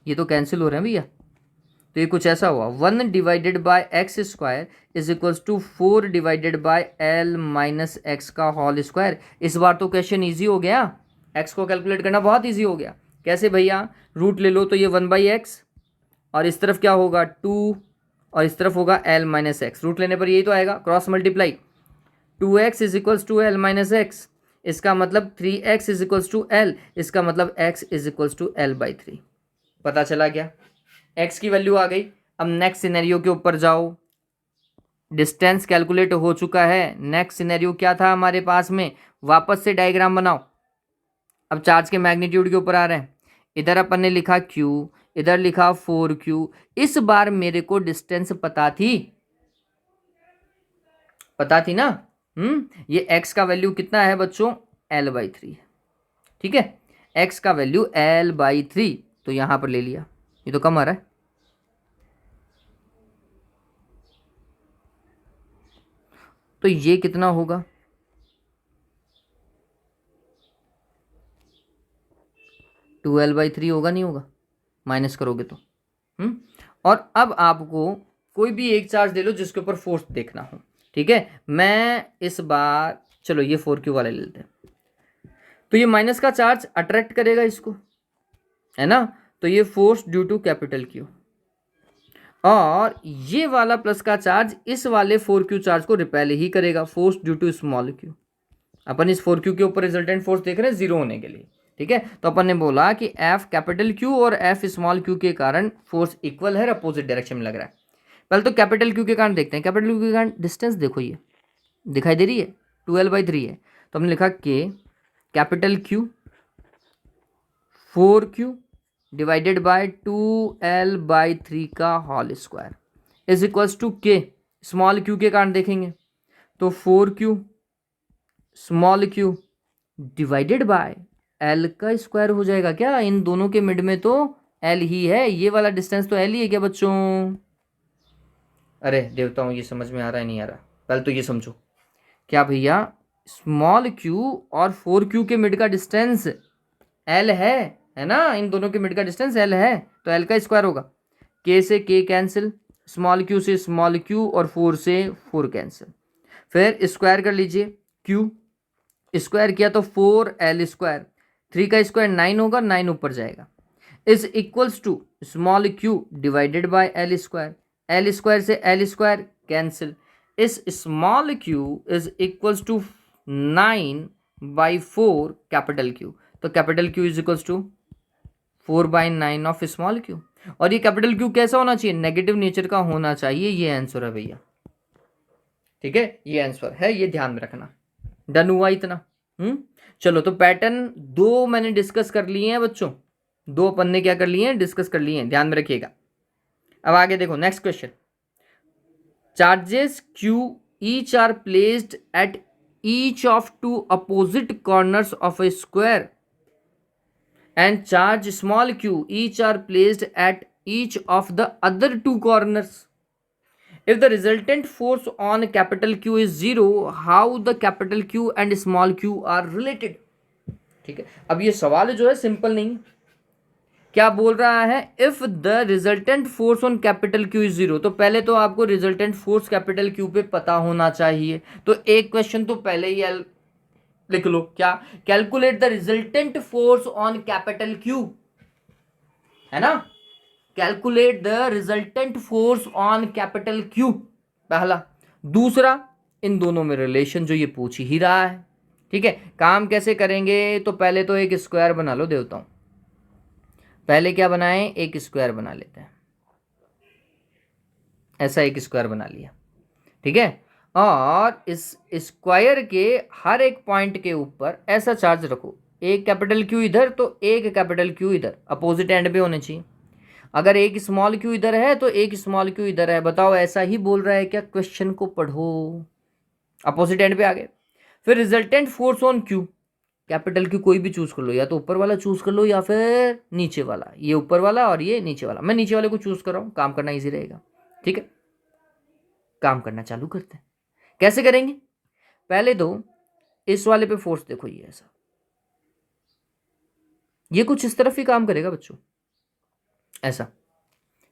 ये तो कैंसिल हो रहे हैं भैया, तो ये कुछ ऐसा हुआ 1 divided by x square is equals to 4 divided by L minus x का होल स्क्वायर। इस बार तो क्वेश्चन ईजी हो गया, x को कैलकुलेट करना बहुत ईजी हो गया। कैसे भैया, रूट ले लो तो ये 1/x और इस तरफ क्या होगा 2 और इस तरफ होगा L माइनस एक्स। रूट लेने पर यही तो आएगा, cross multiply 2x is equals to L minus x, इसका मतलब 3x is equals to L, इसका मतलब x is equals to L/3। पता चला क्या, x की वैल्यू आ गई। अब नेक्स्ट सिनेरियो के ऊपर जाओ, डिस्टेंस कैलकुलेट हो चुका है। नेक्स्ट सिनेरियो क्या था हमारे पास में, वापस से डायग्राम बनाओ। अब चार्ज के मैग्नीट्यूड के ऊपर आ रहे हैं। इधर अपन ने लिखा q, इधर लिखा 4Q। इस बार मेरे को डिस्टेंस पता थी ना। ये x का वैल्यू कितना है बच्चों, L/3। ठीक है, x का वैल्यू L/3, तो यहां पर ले लिया। ये तो कम आ रहा है, तो ये कितना होगा, टू L/3 होगा, नहीं होगा, माइनस करोगे तो। और अब आपको कोई भी एक चार्ज ले लो जिसके ऊपर फोर्स देखना हो। ठीक है, मैं इस बार चलो ये 4Q वाले ले लेते हैं। तो ये माइनस का चार्ज अट्रैक्ट करेगा इसको, है ना, तो ये force due to capital Q। और ये वाला प्लस का चार्ज इस वाले 4Q चार्ज को रिपेल ही करेगा, force due to small q। अपन इस 4Q के ऊपर रिजल्टेंट फोर्स देख रहे हैं जीरो होने के लिए। ठीक है, तो अपन ने बोला कि F कैपिटल Q और F स्मॉल q के कारण फोर्स इक्वल है, अपोजिट डायरेक्शन में लग रहा है। पहले तो कैपिटल Q के कारण देखते हैं। कैपिटल Q के कारण डिस्टेंस देखो, ये दिखाई दे रही है, 2L/3 है। तो हमने लिखा K capital Q 4Q divided by 2L/3 का whole square is equals to K small q के कारण देखेंगे तो 4Q small q divided by L का स्क्वायर हो जाएगा। क्या इन दोनों के मिड में तो L ही है, ये वाला डिस्टेंस तो L ही है क्या बच्चों? अरे देवताओं, ये समझ में आ रहा है नहीं आ रहा? पहले तो ये समझो, क्या भैया स्मॉल q और 4Q के मिड का डिस्टेंस L है ना, इन दोनों के मिड का डिस्टेंस L है, तो L का स्क्वायर होगा। K से K कैंसिल, स्मॉल q से स्मॉल q और 4 से 4 कैंसिल। फिर स्क्वायर कर लीजिए, Q स्क्वायर किया तो 4L स्क्वायर, 3 का स्क्वायर 9 होगा, 9 ऊपर जाएगा, is equals to small q divided by L square. L square से L स्क्वायर कैंसिल, इस small q is equals to 9/4 capital Q। तो capital Q is equals to 4/9 of small q। और ये capital Q कैसा होना चाहिए, negative nature का होना चाहिए। ये आंसर है भैया, ठीक है, ये आंसर है, ये ध्यान में रखना। डन हुआ इतना? चलो, तो पैटर्न दो मैंने डिस्कस कर लिए हैं बच्चों, दो अपन ने क्या कर लिए हैं, डिस्कस कर लिए हैं, ध्यान में रखिएगा। अब आगे देखो, next question. Charges Q each are placed at each of two opposite corners of a square and charge small q each are placed at each of the other two corners. If the resultant force on capital Q is zero, how the capital Q and small q are related? ठीक है, अब ये सवाल जो है simple नहीं, क्या बोल रहा है, if the resultant force on capital Q is zero. तो पहले तो आपको रिजल्टेंट फोर्स कैपिटल Q पे पता होना चाहिए, तो एक क्वेश्चन तो पहले ही लिख लो, क्या, calculate the resultant force on capital Q, है ना, calculate the resultant force on capital Q, पहला। दूसरा, इन दोनों में रिलेशन जो ये पूछ ही रहा है। ठीक है, काम कैसे करेंगे, तो पहले तो एक स्क्वायर बना लो देवताओं। पहले क्या बनाएं, एक स्क्वायर बना लेते हैं। ऐसा एक स्क्वायर बना लिया, ठीक है। और इस स्क्वायर के हर एक पॉइंट के ऊपर ऐसा चार्ज रखो, एक कैपिटल क्यू इधर तो एक कैपिटल क्यू इधर, अपोजिट एंड पे होने चाहिए। अगर एक स्मॉल क्यू इधर है तो एक स्मॉल क्यू इधर है। बताओ ऐसा ही बोल रहा है क्या? क्वेश्चन को पढ़ो, अपोजिट एंड पे आ गए। फिर resultant force on Q, capital Q कोई भी चूज कर लो, या तो ऊपर वाला चूज कर लो या फिर नीचे वाला। ये ऊपर वाला और ये नीचे वाला, मैं नीचे वाले को चूज कर रहा हूं, काम करना इजी रहेगा। ठीक है, काम करना चालू करते हैं। कैसे करेंगे? पहले तो इस वाले पे फोर्स देखो, ये ऐसा, ये कुछ इस तरफ ही काम करेगा बच्चों, ऐसा।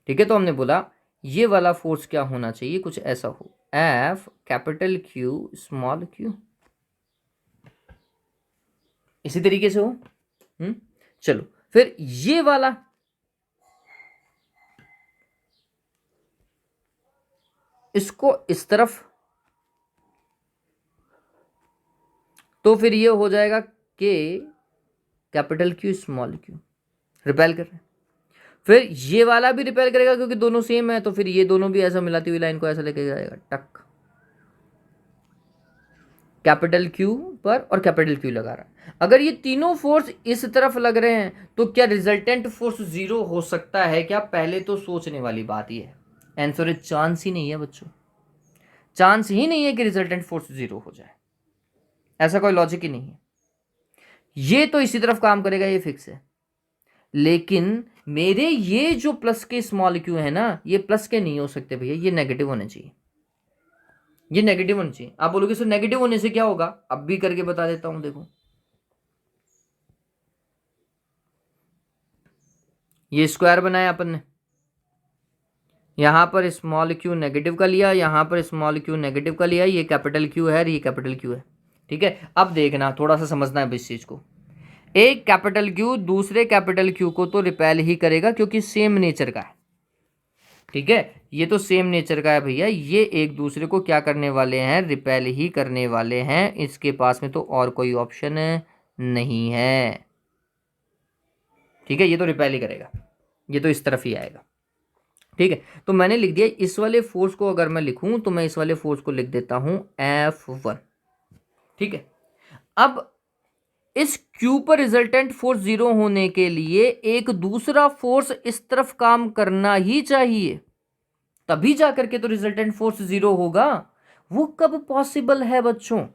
ठीक है, तो हमने बोला ये वाला फोर्स क्या होना चाहिए, कुछ ऐसा हो, F capital Q small Q, इसी तरीके से हो। चलो फिर ये वाला, इसको इस तरफ, तो फिर ये हो जाएगा के capital Q small Q, repel कर रहे हैं। फिर ये वाला भी रिपेल करेगा क्योंकि दोनों सेम है, तो फिर ये दोनों भी ऐसा मिलाती हुई लाइन को ऐसा लेके जाएगा, टक, कैपिटल क्यू पर और कैपिटल क्यू लगा रहा है। अगर ये तीनों फोर्स इस तरफ लग रहे हैं तो क्या रिजल्टेंट फोर्स जीरो हो सकता है क्या? पहले तो सोचने वाली बात ये है। आंसर है चांस ही नहीं है बच्चों, चांस ही नहीं है कि रिजल्टेंट फोर्स जीरो हो जाए, ऐसा कोई लॉजिक ही नहीं है। ये तो इसी तरफ काम करेगा, ये फिक्स है। लेकिन मेरे ये जो प्लस के स्मॉल क्यू है ना, ये प्लस के नहीं हो सकते भैया, ये नेगेटिव होने चाहिए, ये नेगेटिव होने चाहिए। आप बोलोगे सर नेगेटिव होने से क्या होगा? अब भी करके बता देता हूं, देखो ये स्क्वायर बनाया अपन ने, यहां पर स्मॉल क्यू नेगेटिव का लिया, यहां पर स्मॉल क्यू नेगेटिव का लिया, ये कैपिटल क्यू है, ये कैपिटल क्यू है। ठीक है, अब देखना, थोड़ा सा समझना है इस चीज को। एक कैपिटल क्यू दूसरे कैपिटल क्यू को तो रिपेल ही करेगा क्योंकि सेम नेचर का है। ठीक है, ये तो सेम नेचर का है भैया, ये एक दूसरे को क्या करने वाले हैं, रिपेल ही करने वाले हैं। इसके पास में तो और कोई ऑप्शन नहीं है। ठीक है, ये तो रिपेल ही करेगा, ये तो इस तरफ ही आएगा। ठीक है, तो मैंने लिख दिया, इस वाले फोर्स को अगर मैं लिखूं तो मैं इस वाले फोर्स को लिख देता हूं F1। ठीक है, अब इस क्यू पर रिजल्टेंट फोर्स जीरो होने के लिए एक दूसरा फोर्स इस तरफ काम करना ही चाहिए, तभी जाकर के तो रिजल्टेंट फोर्स जीरो होगा। वो कब पॉसिबल है बच्चों?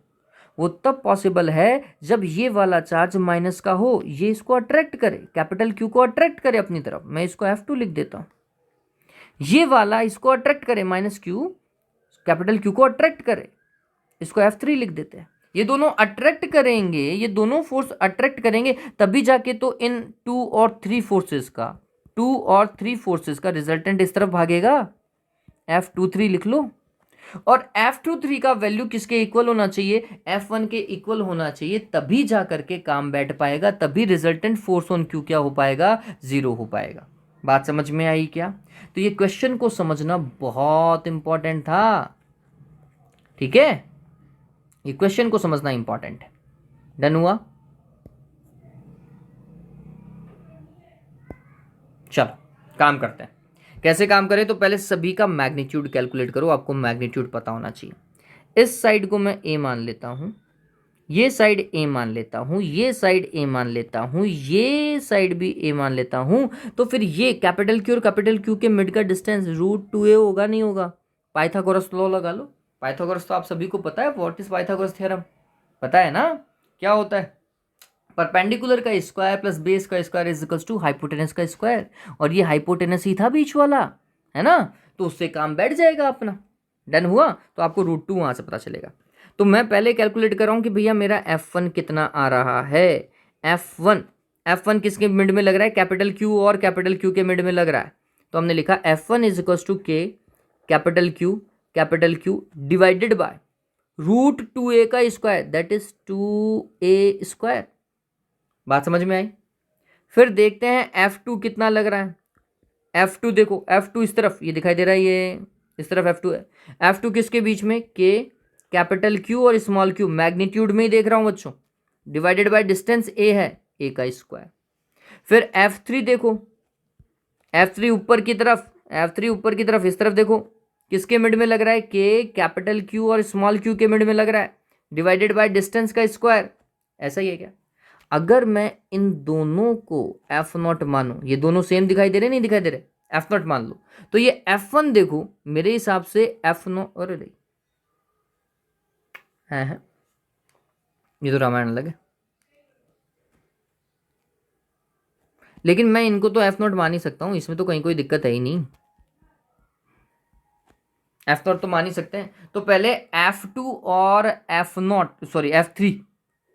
वो तब पॉसिबल है जब ये वाला चार्ज माइनस का हो, ये इसको अट्रैक्ट करे, कैपिटल क्यू को अट्रैक्ट करे अपनी तरफ। मैं इसको F2 लिख देता हूं, ये वाला इसको अट्रैक्ट करे, माइनस क्यू कैपिटल क्यू को अट्रैक्ट करे, इसको F3 लिख देते हैं। ये दोनों अट्रैक्ट करेंगे, ये दोनों फोर्स अट्रैक्ट करेंगे, तभी जाके तो इन 2 और 3 फोर्सेस का, 2 और 3 फोर्सेस का रिजल्टेंट इस तरफ भागेगा। F23 लिख लो, और F23 का वैल्यू किसके इक्वल होना चाहिए? F1 के इक्वल होना चाहिए, तभी जा करके काम बैठ पाएगा, तभी रिजल्टेंट फोर्स ऑन क्यू क्या हो पाएगा? जीरो हो पाएगा। बात समझ में आई क्या? तो ये क्वेश्चन को समझना बहुत इंपॉर्टेंट था। ठीक है, ये क्वेश्चन को समझना इंपॉर्टेंट है। डन हुआ? चलो काम करते हैं। कैसे काम करें? तो पहले सभी का मैग्नीट्यूड कैलकुलेट करो, आपको मैग्नीट्यूड पता होना चाहिए। इस साइड को मैं ए मान लेता हूं, ये साइड ए मान लेता हूं, ये साइड ए मान लेता हूं, ये साइड भी ए मान लेता हूं। तो फिर ये कैपिटल क्यू और कैपिटल क्यू के मिड का डिस्टेंस √2a होगा, नहीं होगा? पाइथागोरस लॉ लगा लो। पाइथागोरस तो आप सभी को पता है, व्हाट इज पाइथागोरस थ्योरम? पता है ना क्या होता है? परपेंडिकुलर का स्क्वायर प्लस बेस का square is equals to hypotenuse का स्क्वायर, और ये हाइपोटेनस ही था बीच वाला, है ना? तो उससे काम बैठ जाएगा अपना। डन हुआ? तो आपको √2 वहां से पता चलेगा। तो मैं पहले कैलकुलेट कर रहा हूं कि भैया मेरा F1 कितना आ रहा है। F1 किसके मिड में लग रहा है? कैपिटल क्यू और कैपिटल क्यू के मिड में लग रहा है। तो हमने लिखा F1 इज इक्वल्स टू के capital Q divided by √2a का square, that is 2a square. बात समझ में आई? फिर देखते हैं F2 कितना लग रहा है। F2 देखो, F2 इस तरफ, ये दिखाई दे रहा है, ये इस तरफ F2 है। F2 किसके बीच में? K कैपिटल क्यू और स्मॉल क्यू मैग्नीट्यूड में ही देख रहा हूं बच्चों, डिवाइडेड बाय डिस्टेंस ए है, ए का स्क्वायर। फिर F3 देखो, F3 ऊपर की तरफ, F3 ऊपर की तरफ इस तरफ देखो, किसके मिड में लग रहा है, के कैपिटल क्यू और स्मॉल क्यू के मिड में लग रहा है, डिवाइडेड बाय डिस्टेंस का स्क्वायर। ऐसा ही है क्या? अगर मैं इन दोनों को F0 मानूं, ये दोनों सेम दिखाई दे रहे, नहीं दिखाई दे रहे, F0 मान लो, तो ये F1 देखो मेरे हिसाब से F0, अरे है ये तो रामायण अलग है, लेकिन मैं इनको तो F0 मान ही सकता हूं, इसमें तो कहीं कोई दिक्कत है ही नहीं, F0 तो मान ही सकते हैं। तो पहले F2 और F0 सॉरी F3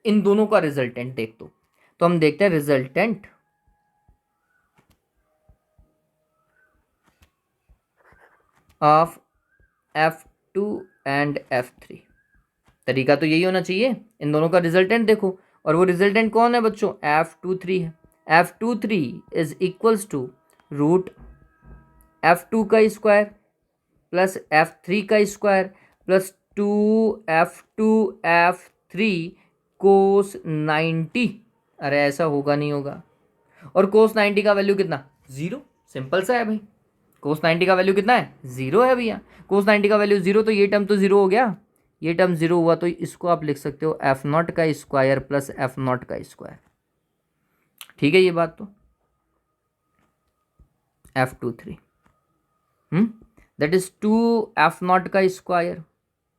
इन दोनों का रिजल्टेंट देख दो, तो हम देखते हैं resultant of F2 and F3। तरीका तो यही होना चाहिए, इन दोनों का रिजल्टेंट देखो, और वो रिजल्टेंट कौन है बच्चों, F23 है। F23 is equals to root F2 का स्क्वायर प्लस F3 का स्क्वायर प्लस 2F2 F3 कोस 90। अरे ऐसा होगा नहीं होगा, और कोस 90 का वैल्यू कितना, 0, सिंपल सा है भाई, कोस 90 का वैल्यू कितना है, 0 है भैया, कोस 90 का वैल्यू 0, तो ये टर्म तो 0 हो गया, ये टर्म 0 हुआ, तो इसको आप लिख सकते हो F0 का स्क्वायर प्लस F0 का स्क्वायर। ठीक है ये बात, तो F23 दैट इज 2F0 का स्क्वायर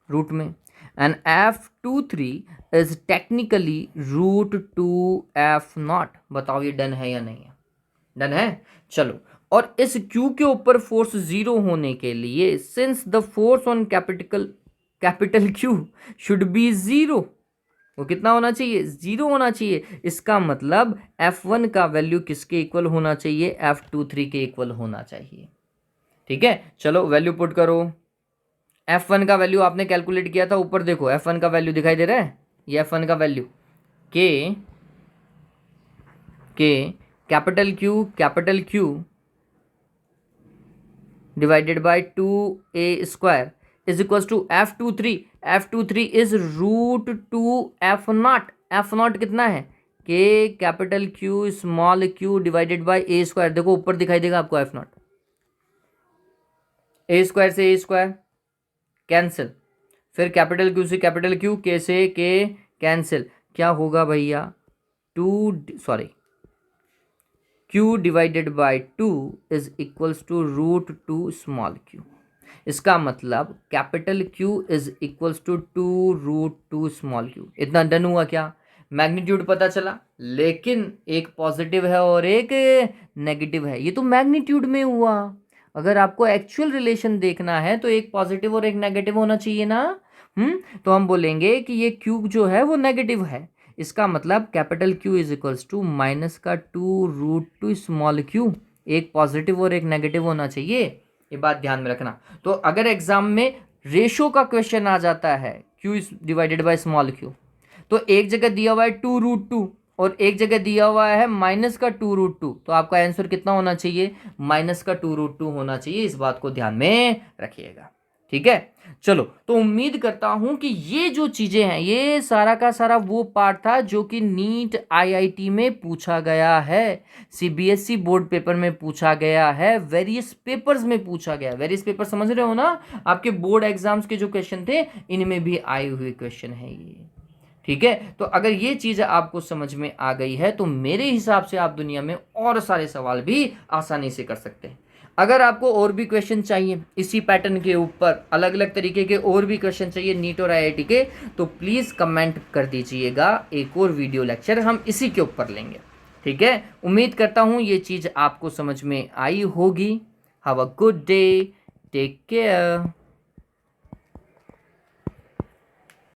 रूट में, and F23 is technically root 2F0। बताओ ये डन है या नहीं है, डन है। चलो, और इस Q के ऊपर फोर्स 0 होने के लिए, since the force on capital Q should be 0, वो कितना होना चाहिए, 0 होना चाहिए। इसका मतलब F1 का वैल्यू किसके इक्वल होना चाहिए, F23 के इक्वल होना चाहिए। ठीक है, चलो वैल्यू पुट करो। F1 का वैल्यू आपने कैलकुलेट किया था, ऊपर देखो F1 का वैल्यू दिखाई दे रहा है, ये F1 का value K capital Q divided by 2a square is equal to F23 is root 2F0। F0 कितना है, K capital Q small q divided by a square. देखो ऊपर दिखाई देगा आपको F0, a स्क्वायर से a स्क्वायर कैंसिल, फिर capital Q से कैपिटल Q, के से के कैंसिल, क्या होगा भैया, Q divided by 2 is equals to root 2 small q। इसका मतलब capital Q is equals to 2 root 2 small q। इतना डन हुआ क्या, मैग्नीट्यूड पता चला, लेकिन एक पॉजिटिव है और एक नेगेटिव है, ये तो मैग्नीट्यूड में हुआ। अगर आपको एक्चुअल रिलेशन देखना है तो एक पॉजिटिव और एक नेगेटिव होना चाहिए ना। तो हम बोलेंगे कि ये Q जो है वो नेगेटिव है, इसका मतलब capital Q is equals to minus का 2 रूट 2 स्मॉल q। एक पॉजिटिव और एक नेगेटिव होना चाहिए, ये बात ध्यान में रखना। तो अगर एग्जाम में रेशो का क्वेश्चन आ जाता है Q divided by small q, तो एक जगह दिया हुआ है 2 रूट 2 और एक जगह दिया हुआ है माइनस का 2 रूट 2, तो आपका आंसर कितना होना चाहिए, माइनस का 2 रूट 2 होना चाहिए। इस बात को ध्यान में रखिएगा, ठीक है। चलो, तो उम्मीद करता हूं कि ये जो चीजें हैं, ये सारा का सारा वो पार्ट था जो कि नीट आईआईटी में पूछा गया है, सीबीएसई बोर्ड पेपर में पूछा गया है, वेरियस पेपर्स में पूछा गया। वेरियस पेपर समझ रहे हो ना, आपके बोर्ड एग्जाम्स के जो क्वेश्चन थे इनमें भी आए हुए क्वेश्चन है ये, ठीक है। तो अगर ये चीज आपको समझ में आ गई है तो मेरे हिसाब से आप दुनिया में और सारे सवाल भी आसानी से कर सकते हैं। अगर आपको और भी क्वेश्चन चाहिए इसी पैटर्न के ऊपर, अलग अलग तरीके के और भी क्वेश्चन चाहिए नीट और आईआईटी के, तो प्लीज़ कमेंट कर दीजिएगा, एक और वीडियो लेक्चर हम इसी के ऊपर लेंगे, ठीक है। उम्मीद करता हूँ ये चीज़ आपको समझ में आई होगी। Have a good day, take care.